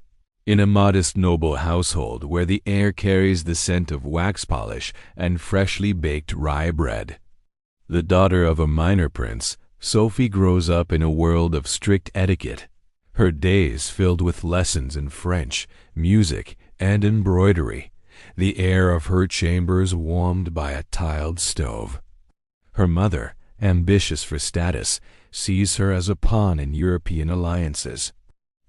B: In a modest noble household where the air carries the scent of wax polish and freshly baked rye bread. The daughter of a minor prince, Sophie grows up in a world of strict etiquette, her days filled with lessons in French, music, and embroidery, the air of her chambers warmed by a tiled stove. Her mother, ambitious for status, sees her as a pawn in European alliances.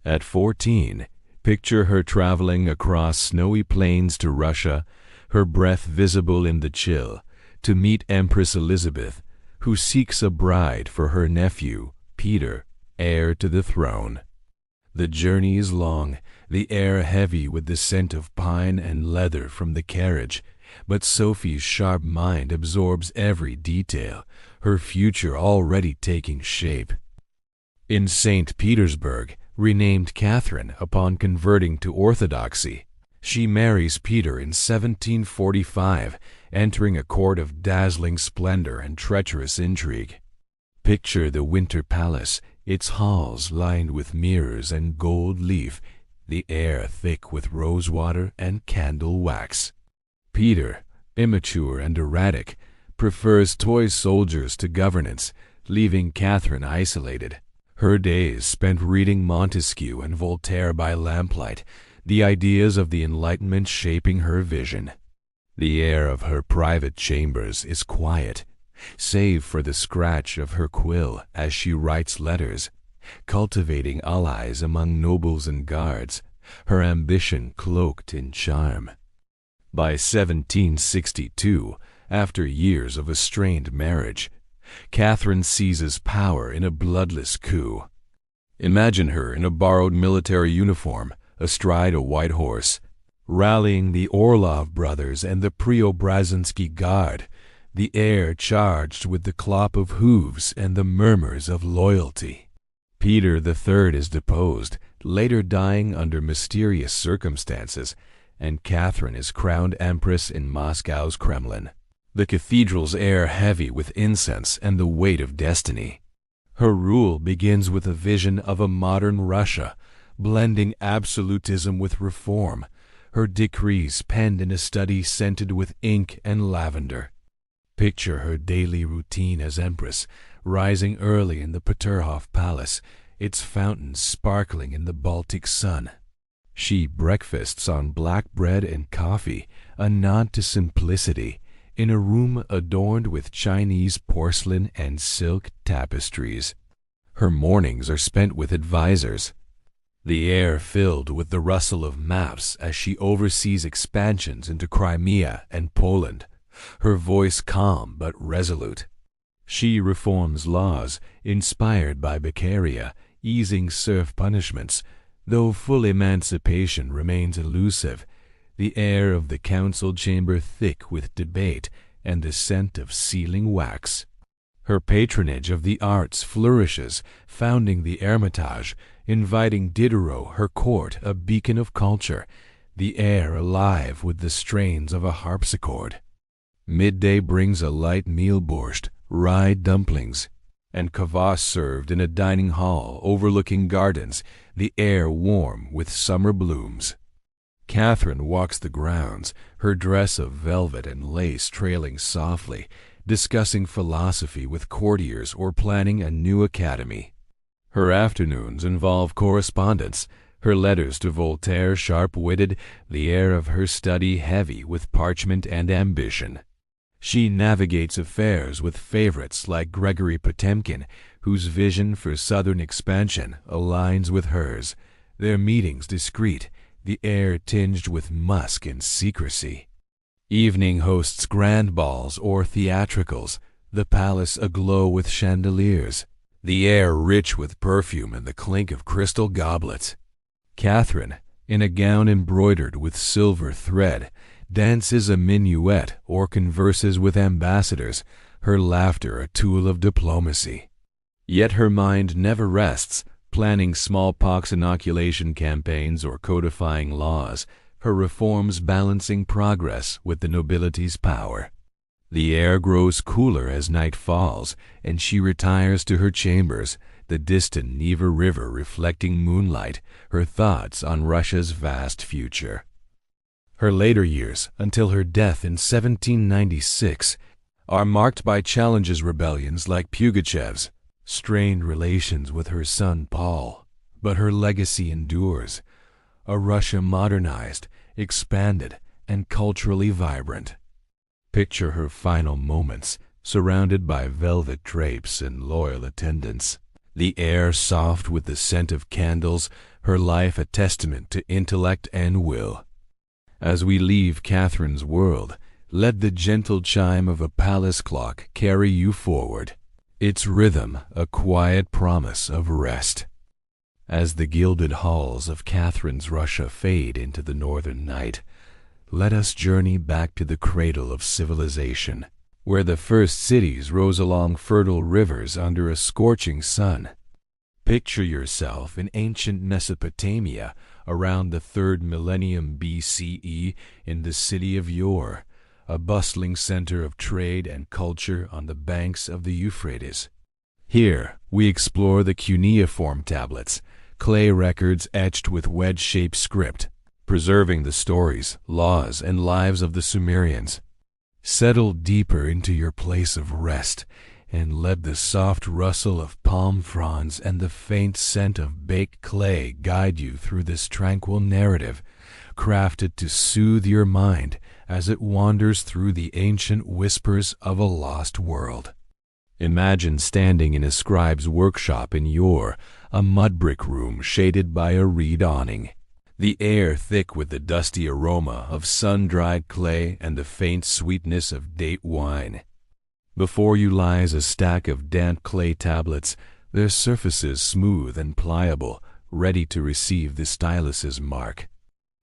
B: At 14, picture her traveling across snowy plains to Russia, her breath visible in the chill, to meet Empress Elizabeth, who seeks a bride for her nephew, Peter, heir to the throne. The journey is long, the air heavy with the scent of pine and leather from the carriage, but Sophie's sharp mind absorbs every detail, her future already taking shape. In St. Petersburg, renamed Catherine upon converting to Orthodoxy, she marries Peter in 1745, entering a court of dazzling splendor and treacherous intrigue. Picture the Winter Palace, its halls lined with mirrors and gold leaf, the air thick with rosewater and candle wax. Peter, immature and erratic, prefers toy soldiers to governance, leaving Catherine isolated. Her days spent reading Montesquieu and Voltaire by lamplight, the ideas of the Enlightenment shaping her vision. The air of her private chambers is quiet, save for the scratch of her quill as she writes letters, cultivating allies among nobles and guards, her ambition cloaked in charm. By 1762, after years of a strained marriage, Catherine seizes power in a bloodless coup. Imagine her in a borrowed military uniform, astride a white horse, rallying the Orlov brothers and the Preobrazhensky Guard, the air charged with the clop of hooves and the murmurs of loyalty. Peter III is deposed, later dying under mysterious circumstances, and Catherine is crowned empress in Moscow's Kremlin. The cathedral's air heavy with incense and the weight of destiny. Her rule begins with a vision of a modern Russia, blending absolutism with reform, her decrees penned in a study scented with ink and lavender. Picture her daily routine as empress, rising early in the Peterhof Palace, its fountains sparkling in the Baltic sun. She breakfasts on black bread and coffee, a nod to simplicity, in a room adorned with Chinese porcelain and silk tapestries. Her mornings are spent with advisors, the air filled with the rustle of maps as she oversees expansions into Crimea and Poland, her voice calm but resolute. She reforms laws inspired by Beccaria, easing serf punishments, though full emancipation remains elusive, the air of the council chamber thick with debate and the scent of sealing wax. Her patronage of the arts flourishes, founding the Hermitage, inviting Diderot, her court, a beacon of culture, the air alive with the strains of a harpsichord. Midday brings a light meal borscht, rye dumplings, and kvass served in a dining hall overlooking gardens, the air warm with summer blooms. Catherine walks the grounds, her dress of velvet and lace trailing softly, discussing philosophy with courtiers or planning a new academy. Her afternoons involve correspondence, her letters to Voltaire sharp-witted, the air of her study heavy with parchment and ambition. She navigates affairs with favorites like Gregory Potemkin, whose vision for southern expansion aligns with hers, their meetings discreet, the air tinged with musk and secrecy. Evening hosts grand balls or theatricals, the palace aglow with chandeliers, the air rich with perfume and the clink of crystal goblets. Catherine, in a gown embroidered with silver thread, dances a minuet or converses with ambassadors, her laughter a tool of diplomacy. Yet her mind never rests, planning smallpox inoculation campaigns or codifying laws, her reforms balancing progress with the nobility's power. The air grows cooler as night falls, and she retires to her chambers, the distant Neva River reflecting moonlight, her thoughts on Russia's vast future. Her later years, until her death in 1796, are marked by challenges rebellions like Pugachev's, strained relations with her son Paul, but her legacy endures, a Russia modernized, expanded, and culturally vibrant. Picture her final moments, surrounded by velvet drapes and loyal attendants, the air soft with the scent of candles, her life a testament to intellect and will. As we leave Catherine's world, let the gentle chime of a palace clock carry you forward, its rhythm a quiet promise of rest. As the gilded halls of Catherine's Russia fade into the northern night, let us journey back to the cradle of civilization, where the first cities rose along fertile rivers under a scorching sun. Picture yourself in ancient Mesopotamia around the 3rd millennium BCE in the city of Ur, a bustling center of trade and culture on the banks of the Euphrates. Here, we explore the cuneiform tablets, clay records etched with wedge-shaped script, preserving the stories, laws, and lives of the Sumerians. Settle deeper into your place of rest, and let the soft rustle of palm fronds and the faint scent of baked clay guide you through this tranquil narrative, crafted to soothe your mind as it wanders through the ancient whispers of a lost world. Imagine standing in a scribe's workshop in Ur, a mud brick room shaded by a reed awning, the air thick with the dusty aroma of sun-dried clay and the faint sweetness of date wine. Before you lies a stack of damp clay tablets, their surfaces smooth and pliable, ready to receive the stylus's mark.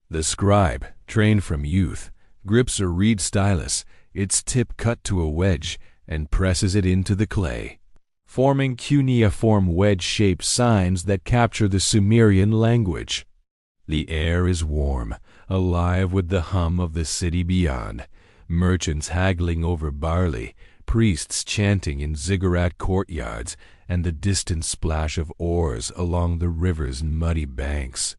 B: The scribe, trained from youth, grips a reed stylus, its tip cut to a wedge, and presses it into the clay, forming cuneiform wedge-shaped signs that capture the Sumerian language. The air is warm, alive with the hum of the city beyond, merchants haggling over barley, priests chanting in ziggurat courtyards, and the distant splash of oars along the river's muddy banks.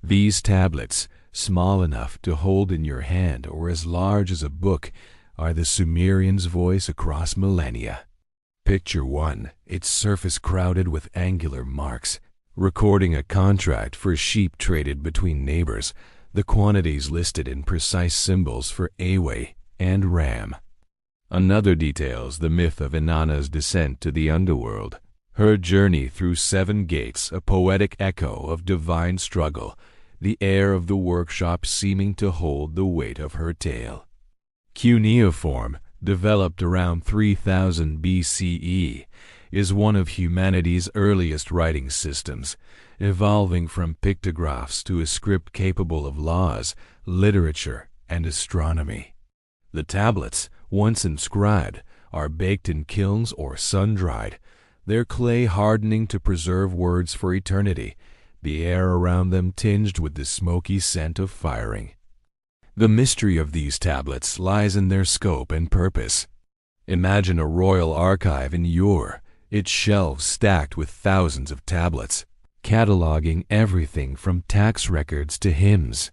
B: These tablets, small enough to hold in your hand or as large as a book, are the Sumerian's voice across millennia. Picture one, its surface crowded with angular marks, recording a contract for sheep traded between neighbors, the quantities listed in precise symbols for Awe and Ram. Another details the myth of Inanna's descent to the underworld, her journey through 7 gates, a poetic echo of divine struggle, the air of the workshop seeming to hold the weight of her tale. Cuneiform, developed around 3000 BCE, is one of humanity's earliest writing systems, evolving from pictographs to a script capable of laws, literature, and astronomy. The tablets, once inscribed, are baked in kilns or sun-dried, their clay hardening to preserve words for eternity, the air around them tinged with the smoky scent of firing. The mystery of these tablets lies in their scope and purpose. Imagine a royal archive in Ur, its shelves stacked with thousands of tablets, cataloging everything from tax records to hymns.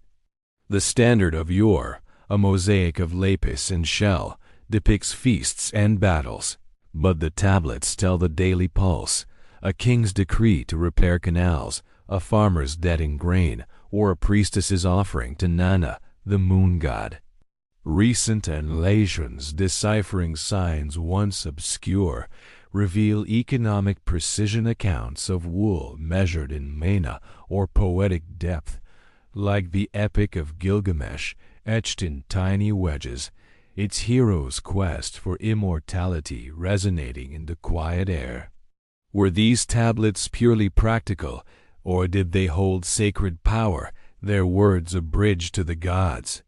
B: The standard of Ur, a mosaic of lapis and shell, depicts feasts and battles, but the tablets tell the daily pulse, a king's decree to repair canals, a farmer's debt in grain, or a priestess's offering to Nana, the moon god. Recent anlations deciphering signs once obscure reveal economic precision accounts of wool measured in mena or poetic depth, like the Epic of Gilgamesh etched in tiny wedges, its hero's quest for immortality resonating in the quiet air. Were these tablets purely practical, or did they hold sacred power, their words a bridge to the gods?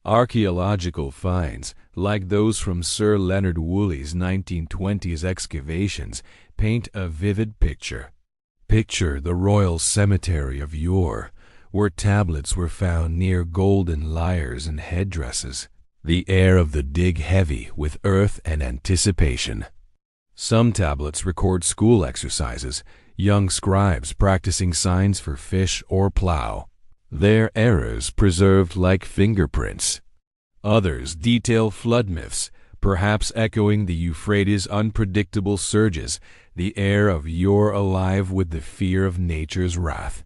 B: Archaeological finds, like those from Sir Leonard Woolley's 1920s excavations, paint a vivid picture. Picture the royal cemetery of Ur, where tablets were found near golden lyres and headdresses, the air of the dig heavy with earth and anticipation. Some tablets record school exercises, young scribes practicing signs for fish or plow, their errors preserved like fingerprints. Others detail flood myths, perhaps echoing the Euphrates' unpredictable surges, the air of "you're alive with the fear of nature's wrath."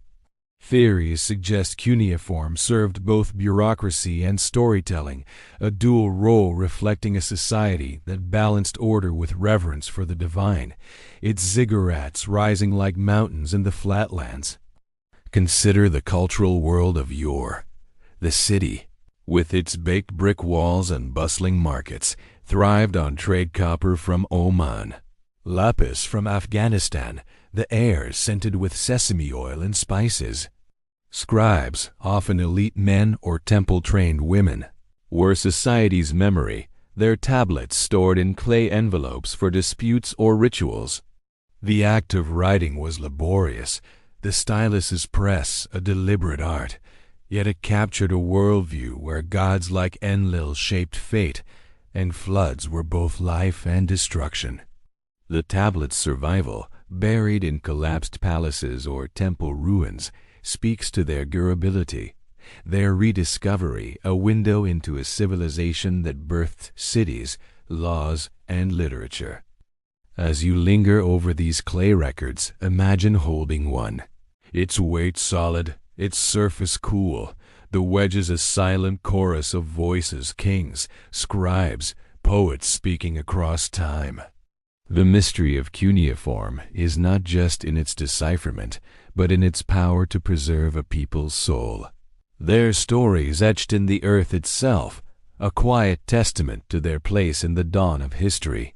B: Theories suggest cuneiform served both bureaucracy and storytelling, a dual role reflecting a society that balanced order with reverence for the divine, its ziggurats rising like mountains in the flatlands. Consider the cultural world of yore. The city, with its baked brick walls and bustling markets, thrived on trade copper from Oman, lapis from Afghanistan, the air scented with sesame oil and spices. Scribes, often elite men or temple-trained women, were society's memory, their tablets stored in clay envelopes for disputes or rituals. The act of writing was laborious, the stylus's press a deliberate art, yet it captured a worldview where gods like Enlil shaped fate, and floods were both life and destruction. The tablet's survival, buried in collapsed palaces or temple ruins, speaks to their durability, their rediscovery a window into a civilization that birthed cities, laws, and literature. As you linger over these clay records, imagine holding one. Its weight solid, its surface cool, the wedges a silent chorus of voices, kings, scribes, poets speaking across time. The mystery of cuneiform is not just in its decipherment, but in its power to preserve a people's soul. Their stories etched in the earth itself, a quiet testament to their place in the dawn of history.